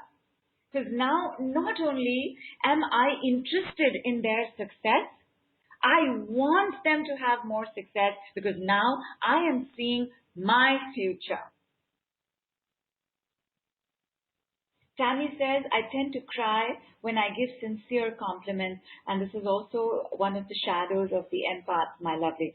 Because now not only am I interested in their success, I want them to have more success because now I am seeing my future. Tammy says, I tend to cry when I give sincere compliments, and this is also one of the shadows of the empath, my lovely.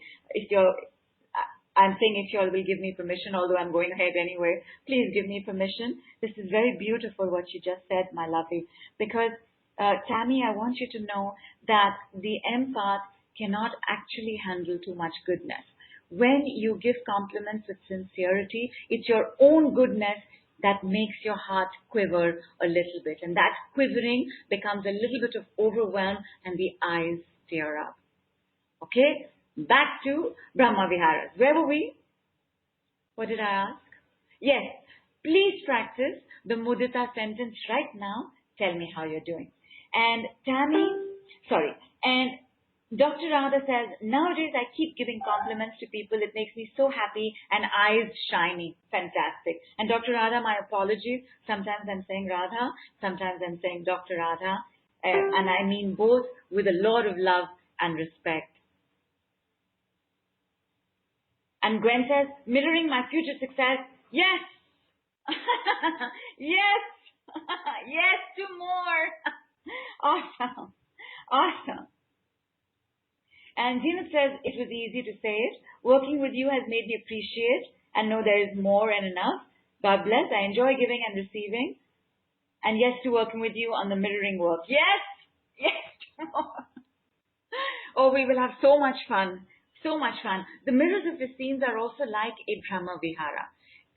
I'm saying if you all will give me permission, although I'm going ahead anyway, please give me permission. This is very beautiful what you just said, my lovely, because Tammy, I want you to know that the empath cannot actually handle too much goodness. When you give compliments with sincerity, it's your own goodness that makes your heart quiver a little bit. And that quivering becomes a little bit of overwhelm and the eyes tear up. Okay? Back to Brahmaviharas. Where were we? What did I ask? Yes. Please practice the mudita sentence right now. Tell me how you're doing. And Dr. Radha says, nowadays I keep giving compliments to people. It makes me so happy and eyes shiny. Fantastic. And Dr. Radha, my apologies. Sometimes I'm saying Radha. Sometimes I'm saying Dr. Radha. And I mean both with a lot of love and respect. And Gwen says, mirroring my future success. Yes. Yes. Yes to more. Awesome. Awesome. And Zenith says, it was easy to say it. Working with you has made me appreciate and know there is more and enough. God bless. I enjoy giving and receiving. And yes to working with you on the mirroring work. Yes! Yes to more. Oh, we will have so much fun. So much fun. The mirrors of the scenes are also like a Brahmavihara.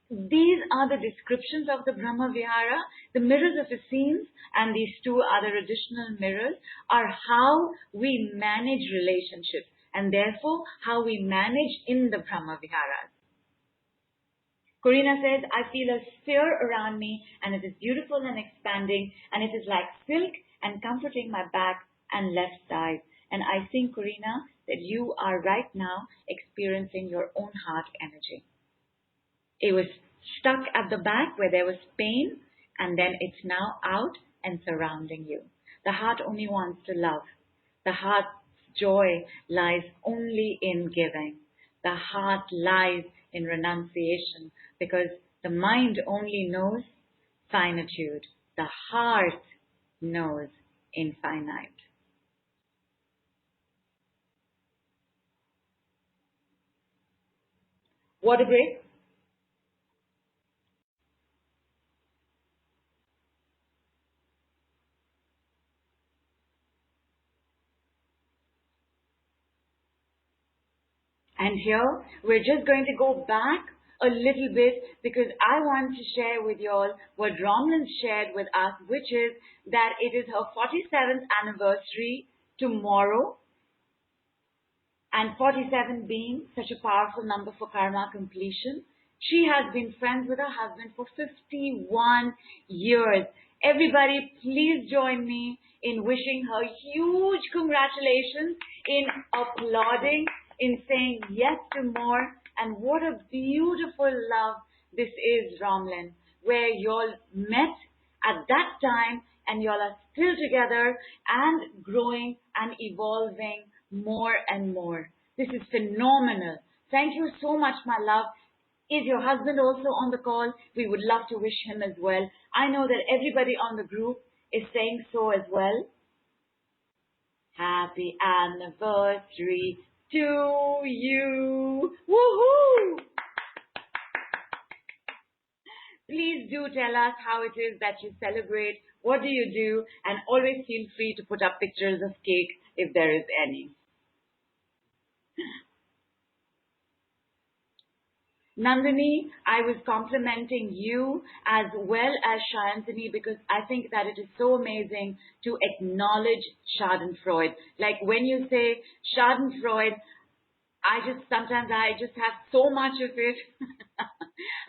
These are the descriptions of the Brahmavihara. The mirrors of the scenes and these two other additional mirrors are how we manage relationships and therefore how we manage in the Brahmaviharas. Corina says, I feel a sphere around me and it is beautiful and expanding and it is like silk and comforting my back and left side. And I think, Corina, that you are right now experiencing your own heart energy. It was stuck at the back where there was pain, and then it's now out and surrounding you. The heart only wants to love. The heart's joy lies only in giving. The heart lies in renunciation because the mind only knows finitude. The heart knows infinite. What a break. And here, we're just going to go back a little bit because I want to share with you all what Romlin shared with us, which is that it is her 47th anniversary tomorrow. And 47 being such a powerful number for karma completion. She has been friends with her husband for 51 years. Everybody, please join me in wishing her huge congratulations, in applauding, in saying yes to more. And what a beautiful love this is, Romlin, where y'all met at that time and y'all are still together and growing and evolving more and more. This is phenomenal. Thank you so much, my love. Is your husband also on the call? We would love to wish him as well. I know that everybody on the group is saying so as well. Happy anniversary to you. Woohoo! Please do tell us how it is that you celebrate. What do you do? And always feel free to put up pictures of cake if there is any. Nandini, I was complimenting you as well as Shayantini because I think that it is so amazing to acknowledge Schadenfreude. Like when you say Schadenfreude, sometimes I just have so much of it.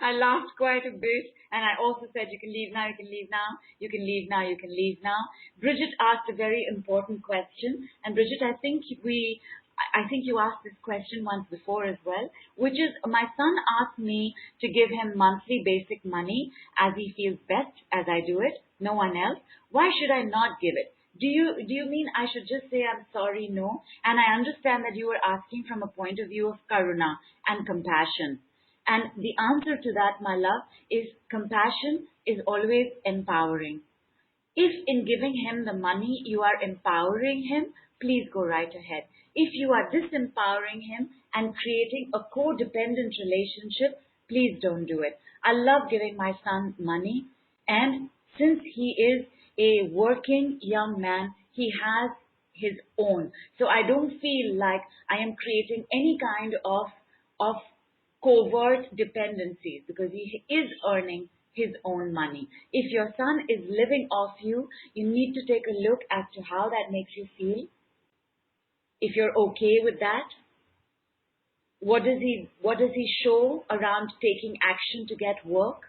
I laughed quite a bit and I also said, you can leave now, you can leave now, you can leave now, you can leave now. Bridget asked a very important question, and Bridget, I think you asked this question once before as well, which is, my son asked me to give him monthly basic money as he feels best as I do it, no one else. Why should I not give it? Do you mean I should just say I'm sorry, no? And I understand that you were asking from a point of view of karuna and compassion. And the answer to that, my love, is compassion is always empowering. If in giving him the money you are empowering him, please go right ahead. If you are disempowering him and creating a codependent relationship, please don't do it. I love giving my son money, and since he is a working young man, he has his own. So I don't feel like I am creating any kind of covert dependencies because he is earning his own money. If your son is living off you, you need to take a look as to how that makes you feel. If you're okay with that, what does he show around taking action to get work?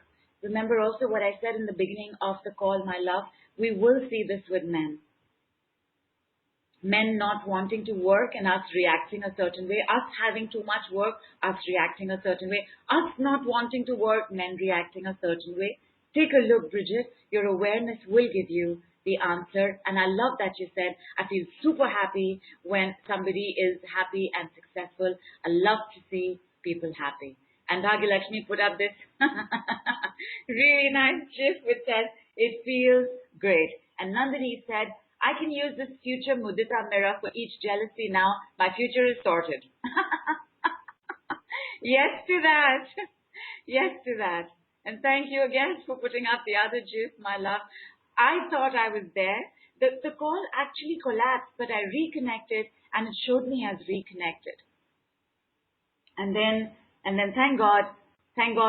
Remember also what I said in the beginning of the call, my love, we will see this with men. Men not wanting to work and us reacting a certain way, us having too much work, us reacting a certain way, us not wanting to work, men reacting a certain way. Take a look, Bridget. Your awareness will give you the answer. And I love that you said, I feel super happy when somebody is happy and successful. I love to see people happy. And Bhagilakshmi put up this really nice gif which says, it feels great. And Nandini said, I can use this future mudita mirror for each jealousy now. My future is sorted. Yes to that. Yes to that. And thank you again for putting up the other gif, my love. I thought I was there. The call actually collapsed, but I reconnected and it showed me as reconnected. And then thank God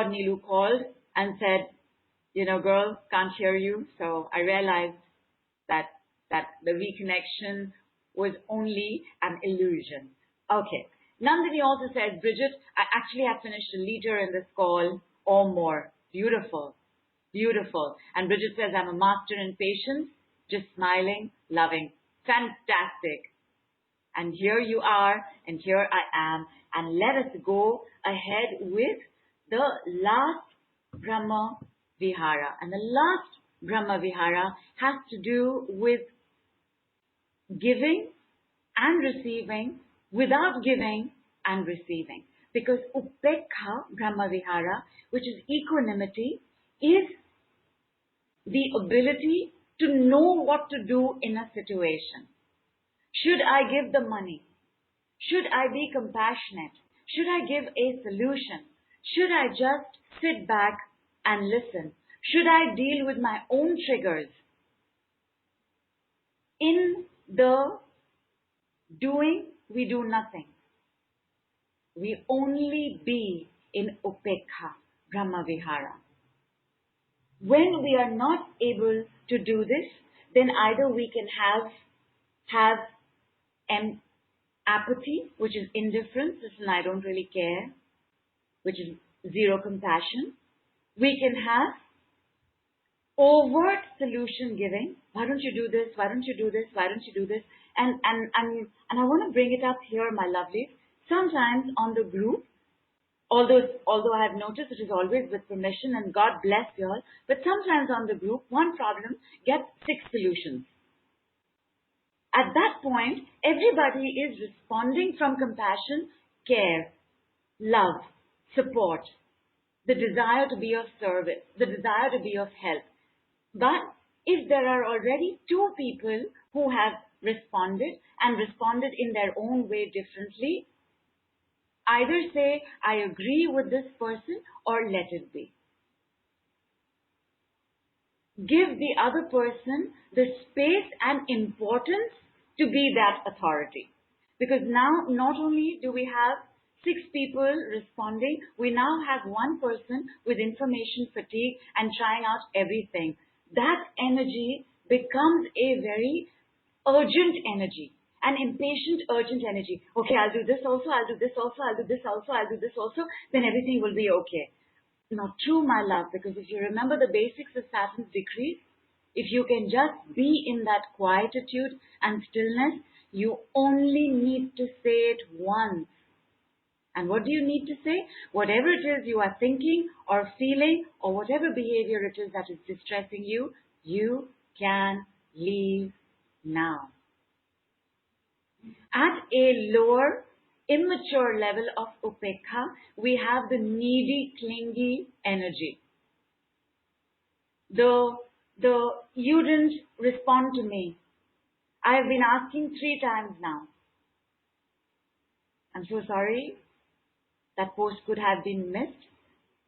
Nilu called and said, girl, can't hear you. So I realized that the reconnection was only an illusion. Okay. Nandini also says, Bridget, I actually have finished a liter in this call or more. Beautiful. Beautiful. And Bridget says, I'm a master in patience, just smiling, loving. Fantastic. And here you are, and here I am. And let us go ahead with the last Brahmavihara. And the last Brahmavihara has to do with giving and receiving without giving and receiving. Because Upekha Brahmavihara, which is equanimity, is the ability to know what to do in a situation. Should I give the money? Should I be compassionate? Should I give a solution? Should I just sit back and listen? Should I deal with my own triggers? In the doing, we do nothing. We only be in Upekha Brahmavihara. When we are not able to do this, then either we can have apathy, which is indifference, listen, I don't really care, which is zero compassion. We can have overt solution giving. Why don't you do this? Why don't you do this? Why don't you do this? And I want to bring it up here, my lovelies. Sometimes on the group, although I have noticed it is always with permission and God bless you all, but sometimes on the group, one problem gets 6 solutions. At that point, everybody is responding from compassion, care, love, support, the desire to be of service, the desire to be of help. But if there are already 2 people who have responded and responded in their own way differently, either say, I agree with this person or let it be. Give the other person the space and importance to be that authority. Because now not only do we have 6 people responding, we now have 1 person with information fatigue and trying out everything. That energy becomes a very urgent energy. An impatient, urgent energy. Okay, I'll do this also, I'll do this also, I'll do this also, I'll do this also, then everything will be okay. Not true, my love, because if you remember the basics of Saturn's decrees, if you can just be in that quietude and stillness, you only need to say it once. And what do you need to say? Whatever it is you are thinking or feeling or whatever behavior it is that is distressing you, you can leave now. At a lower, immature level of upekha, we have the needy, clingy energy. You didn't respond to me. I have been asking 3 times now. I'm so sorry. That post could have been missed.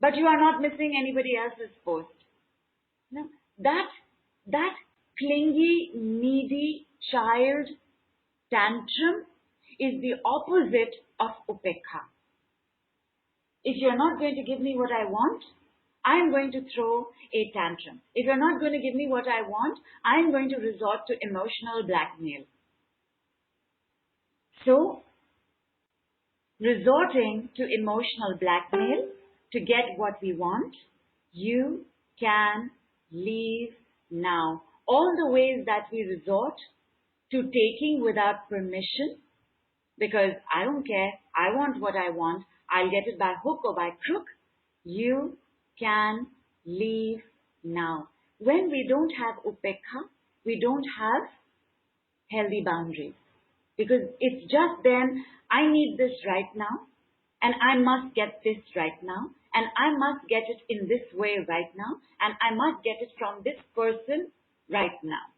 But you are not missing anybody else's post. No, that clingy, needy child tantrum is the opposite of upekha. If you're not going to give me what I want, I'm going to throw a tantrum. If you're not going to give me what I want, I'm going to resort to emotional blackmail. So, resorting to emotional blackmail to get what we want, you can leave now. All the ways that we resort to taking without permission, because I don't care, I want what I want, I'll get it by hook or by crook, you can leave now. When we don't have upekha, we don't have healthy boundaries. Because it's just then, I need this right now, and I must get this right now, and I must get it in this way right now, and I must get it from this person right now.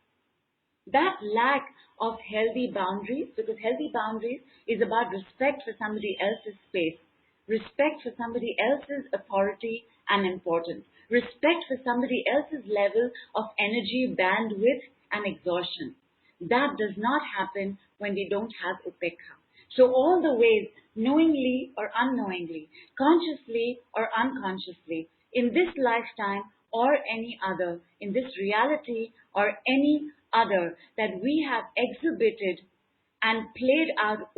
That lack of healthy boundaries, because healthy boundaries is about respect for somebody else's space, respect for somebody else's authority and importance, respect for somebody else's level of energy, bandwidth, and exhaustion. That does not happen when we don't have upekha. So all the ways, knowingly or unknowingly, consciously or unconsciously, in this lifetime or any other, in this reality or any other, that we have exhibited and played out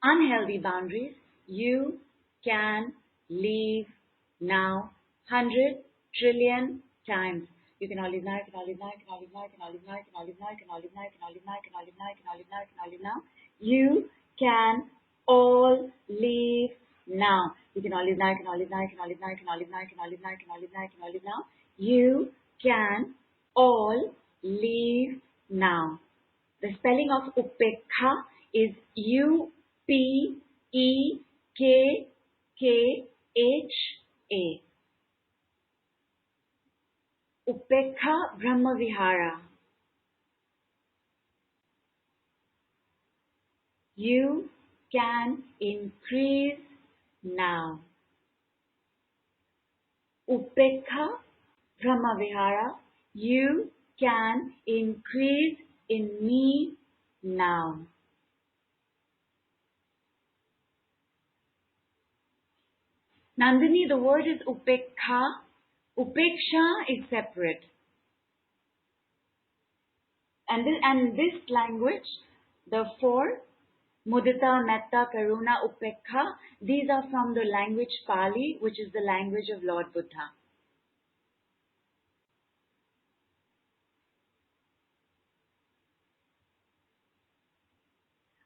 unhealthy boundaries, you can leave now 100 trillion times. You can all leave now, you can all leave now, you can all leave now, you can all leave now, you can all leave now, you can all leave now, you can all leave now, you can all leave now, you can all leave now, you can all leave now. You can all leave now. You can all leave now, you can all leave now, you can all leave now, you can all leave now, you can all leave now, you can all leave now, you can all leave now. You can all leave now. The spelling of upekha is U-P-E-K-K-H-A. Upekha Brahmavihara. You can increase now. Upekha Brahmavihara. You can increase in me now. Nandini, the word is upekha. Upeksha is separate. And this language, the four, mudita, metta, karuna, upekha, these are from the language Pali, which is the language of Lord Buddha.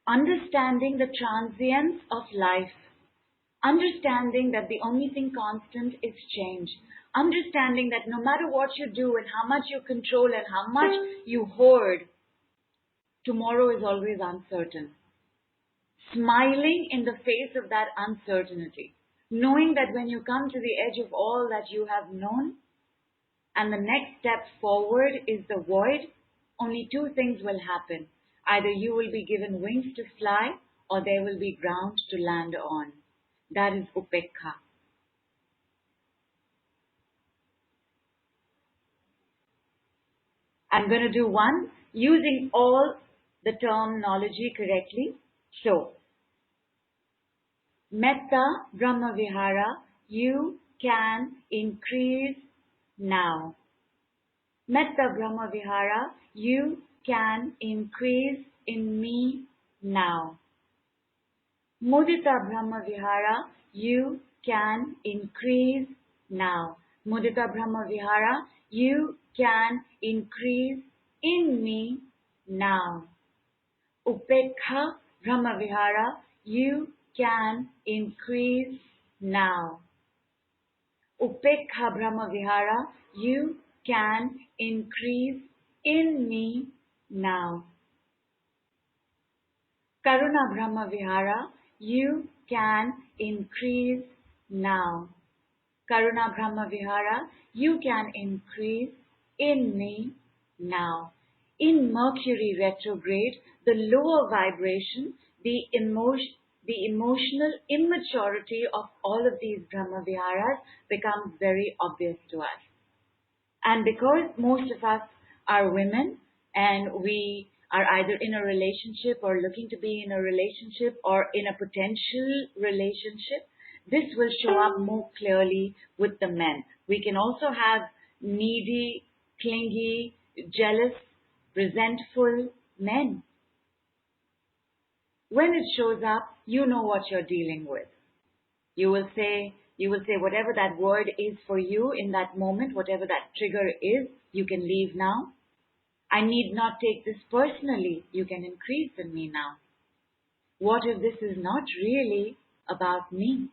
Understanding the transience of life. Understanding that the only thing constant is change. Understanding that no matter what you do and how much you control and how much you hoard, tomorrow is always uncertain. Smiling in the face of that uncertainty. Knowing that when you come to the edge of all that you have known and the next step forward is the void, only two things will happen. Either you will be given wings to fly or there will be ground to land on. That is upekha. I'm going to do one using all the terminology correctly. So, Metta Brahmavihara, you can increase now. Metta Brahmavihara, you can increase in me now. Mudita Brahmavihara, you can increase now. Mudita Brahmavihara, you can increase in me now. Upekha Brahmavihara, you can increase now. Upekha Brahmavihara, you can increase in me now. Karuna Brahmavihara, you can increase now. Karuna Brahmavihara, you can increase in me now. In Mercury Retrograde, the lower vibration, the emotional immaturity of all of these Brahmaviharas becomes very obvious to us. And because most of us are women and we are either in a relationship or looking to be in a relationship or in a potential relationship, this will show up more clearly with the men. We can also have needy, clingy, jealous, resentful men. When it shows up, you know what you're dealing with. You will say whatever that word is for you in that moment, whatever that trigger is, you can leave now. I need not take this personally. You can increase in me now. What if this is not really about me?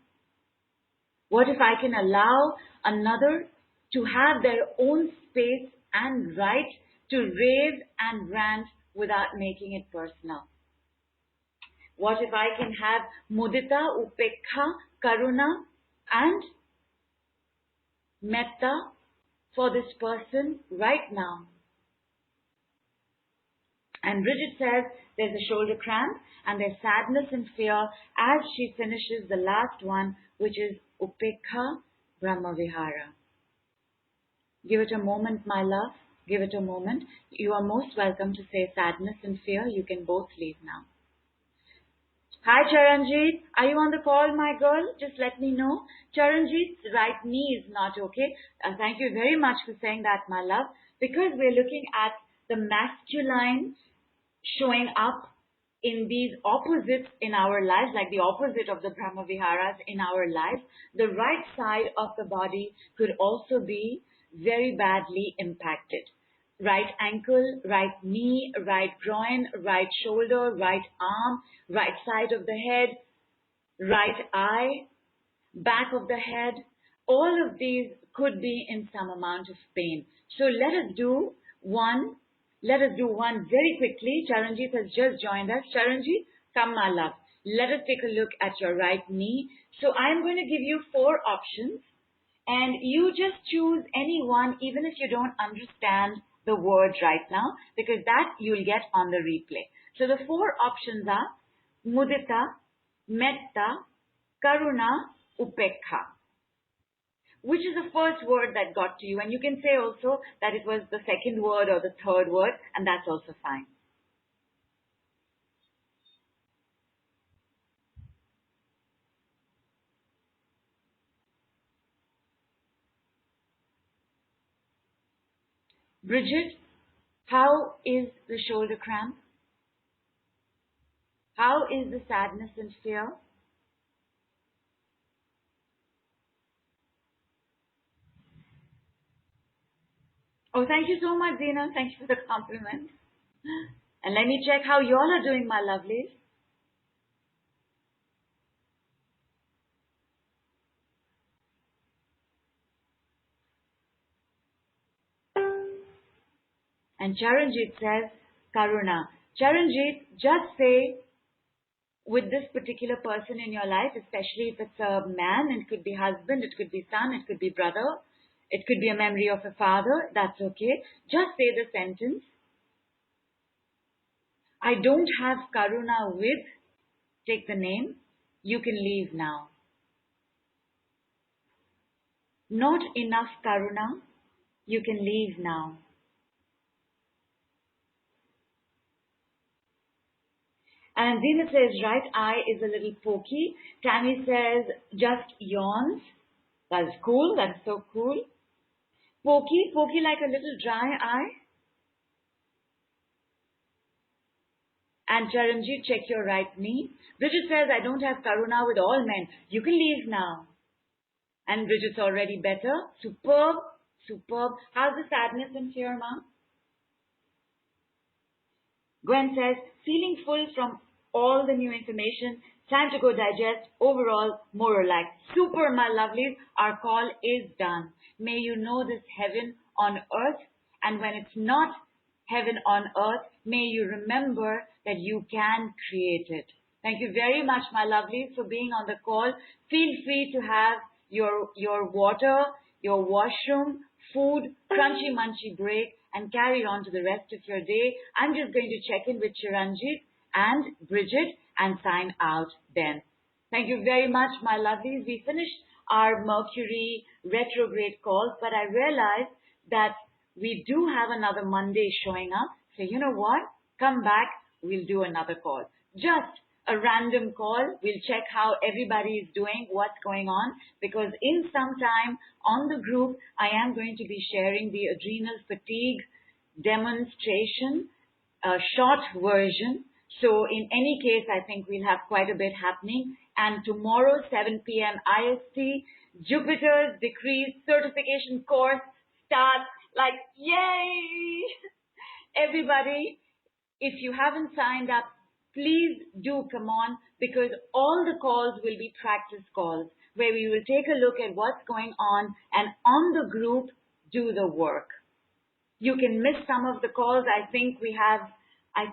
What if I can allow another to have their own space and right to rave and rant without making it personal? What if I can have mudita, upekha, karuna and metta for this person right now? And Bridget says there's a shoulder cramp and there's sadness and fear as she finishes the last one, which is upekha Brahmavihara. Give it a moment, my love. Give it a moment. You are most welcome to say sadness and fear. You can both leave now. Hi Charanjit, are you on the call, my girl? Just let me know. Charanjit's right knee is not okay. Thank you very much for saying that, my love. Because we're looking at the masculine showing up in these opposites in our lives, like the opposite of the Brahmaviharas in our lives, the right side of the body could also be very badly impacted. Right ankle, right knee, right groin, right shoulder, right arm, right side of the head, right eye, back of the head. All of these could be in some amount of pain. So let us do one very quickly. Charanjit has just joined us. Charanjit, come my love. Let us take a look at your right knee. So I'm going to give you 4 options and you just choose any one even if you don't understand the word right now, because that you'll get on the replay. So the 4 options are mudita, metta, karuna, upekha. Which is the first word that got to you? And you can say also that it was the second word or the third word, and that's also fine. Bridget, how is the shoulder cramp? How is the sadness and fear? Oh, thank you so much, Zina. Thank you for the compliment. And let me check how you all are doing, my lovelies. And Charanjit says, Karuna. Charanjit, just say with this particular person in your life, especially if it's a man, it could be husband, it could be son, it could be brother, it could be a memory of a father, that's okay. Just say the sentence, I don't have Karuna with, take the name, you can leave now. Not enough Karuna, you can leave now. And Zina says, right eye is a little pokey. Tammy says, just yawns. That's cool. That's so cool. Pokey like a little dry eye. And Charanjit, check your right knee. Bridget says, I don't have Karuna with all men. You can leave now. And Bridget's already better. Superb. Superb. How's the sadness and fear, Ma? Gwen says, feeling full from all the new information, time to go digest, overall, more relaxed. Super, my lovelies, our call is done. May you know this heaven on earth, and when it's not heaven on earth, may you remember that you can create it. Thank you very much, my lovelies, for being on the call. Feel free to have your water, your washroom, food, crunchy munchy break, and carry on to the rest of your day. I'm just going to check in with Chiranjit and Bridget and sign out then. Thank you very much, my lovelies. We finished our Mercury retrograde calls, but I realized that we do have another Monday showing up. So you know what? Come back, we'll do another call. Just a random call. We'll check how everybody is doing, what's going on, because in some time on the group, I am going to be sharing the adrenal fatigue demonstration, a short version. So in any case, I think we'll have quite a bit happening. And tomorrow, 7 p.m. IST, Jupiter's Decrees certification course starts. Like, yay! Everybody, if you haven't signed up, please do come on, because all the calls will be practice calls where we will take a look at what's going on and on the group do the work. You can miss some of the calls. I think we have, I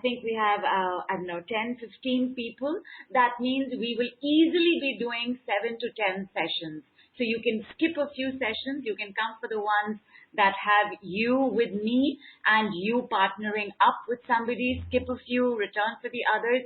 don't know, 10, 15 people. That means we will easily be doing 7 to 10 sessions. So you can skip a few sessions. You can come for the ones that have you with me and you partnering up with somebody. Skip a few, return for the others.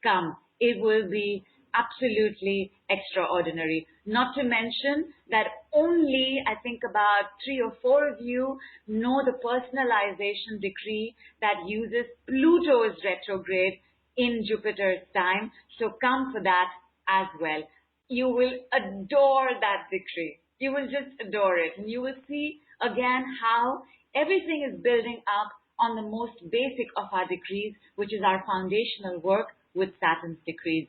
Come. It will be absolutely extraordinary. Not to mention that only, I think, about 3 or 4 of you know the personalization decree that uses Pluto's retrograde in Jupiter's time. So come for that as well. You will adore that decree. You will just adore it. And you will see again how everything is building up on the most basic of our decrees, which is our foundational work with Saturn's decrees.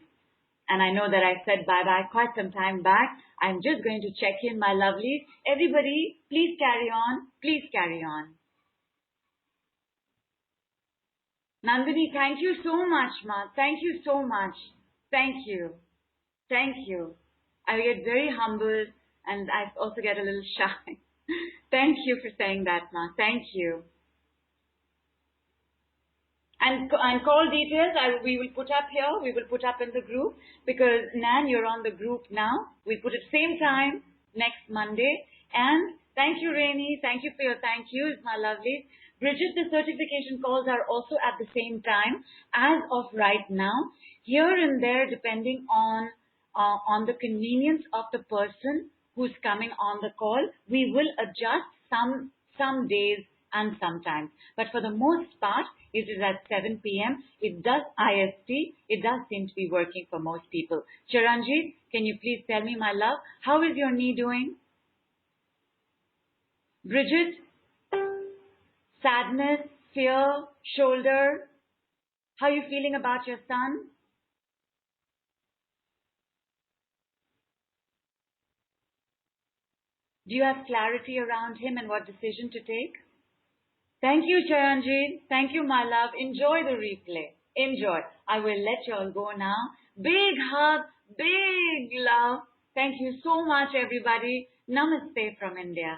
And I know that I said bye-bye quite some time back. I'm just going to check in, my lovelies. Everybody, please carry on. Please carry on. Nandini, thank you so much, Ma. Thank you so much. Thank you. Thank you. I get very humbled and I also get a little shy. Thank you for saying that, Ma. Thank you. And call details we will put up here. We will put up in the group, because Nan, you're on the group now. We put it same time next Monday. And thank you, Rainy. Thank you for your thank yous, my lovely. Bridget, the certification calls are also at the same time as of right now. Here and there, depending on the convenience of the person who's coming on the call, we will adjust some days and sometimes. But for the most part, it is at 7 p.m. It does IST. It does seem to be working for most people. Chiranjit, can you please tell me, my love, how is your knee doing? Bridget, sadness, fear, shoulder. How are you feeling about your son? Do you have clarity around him and what decision to take? Thank you, Charanjit. Thank you, my love. Enjoy the replay. Enjoy. I will let you all go now. Big hug, big love. Thank you so much, everybody. Namaste from India.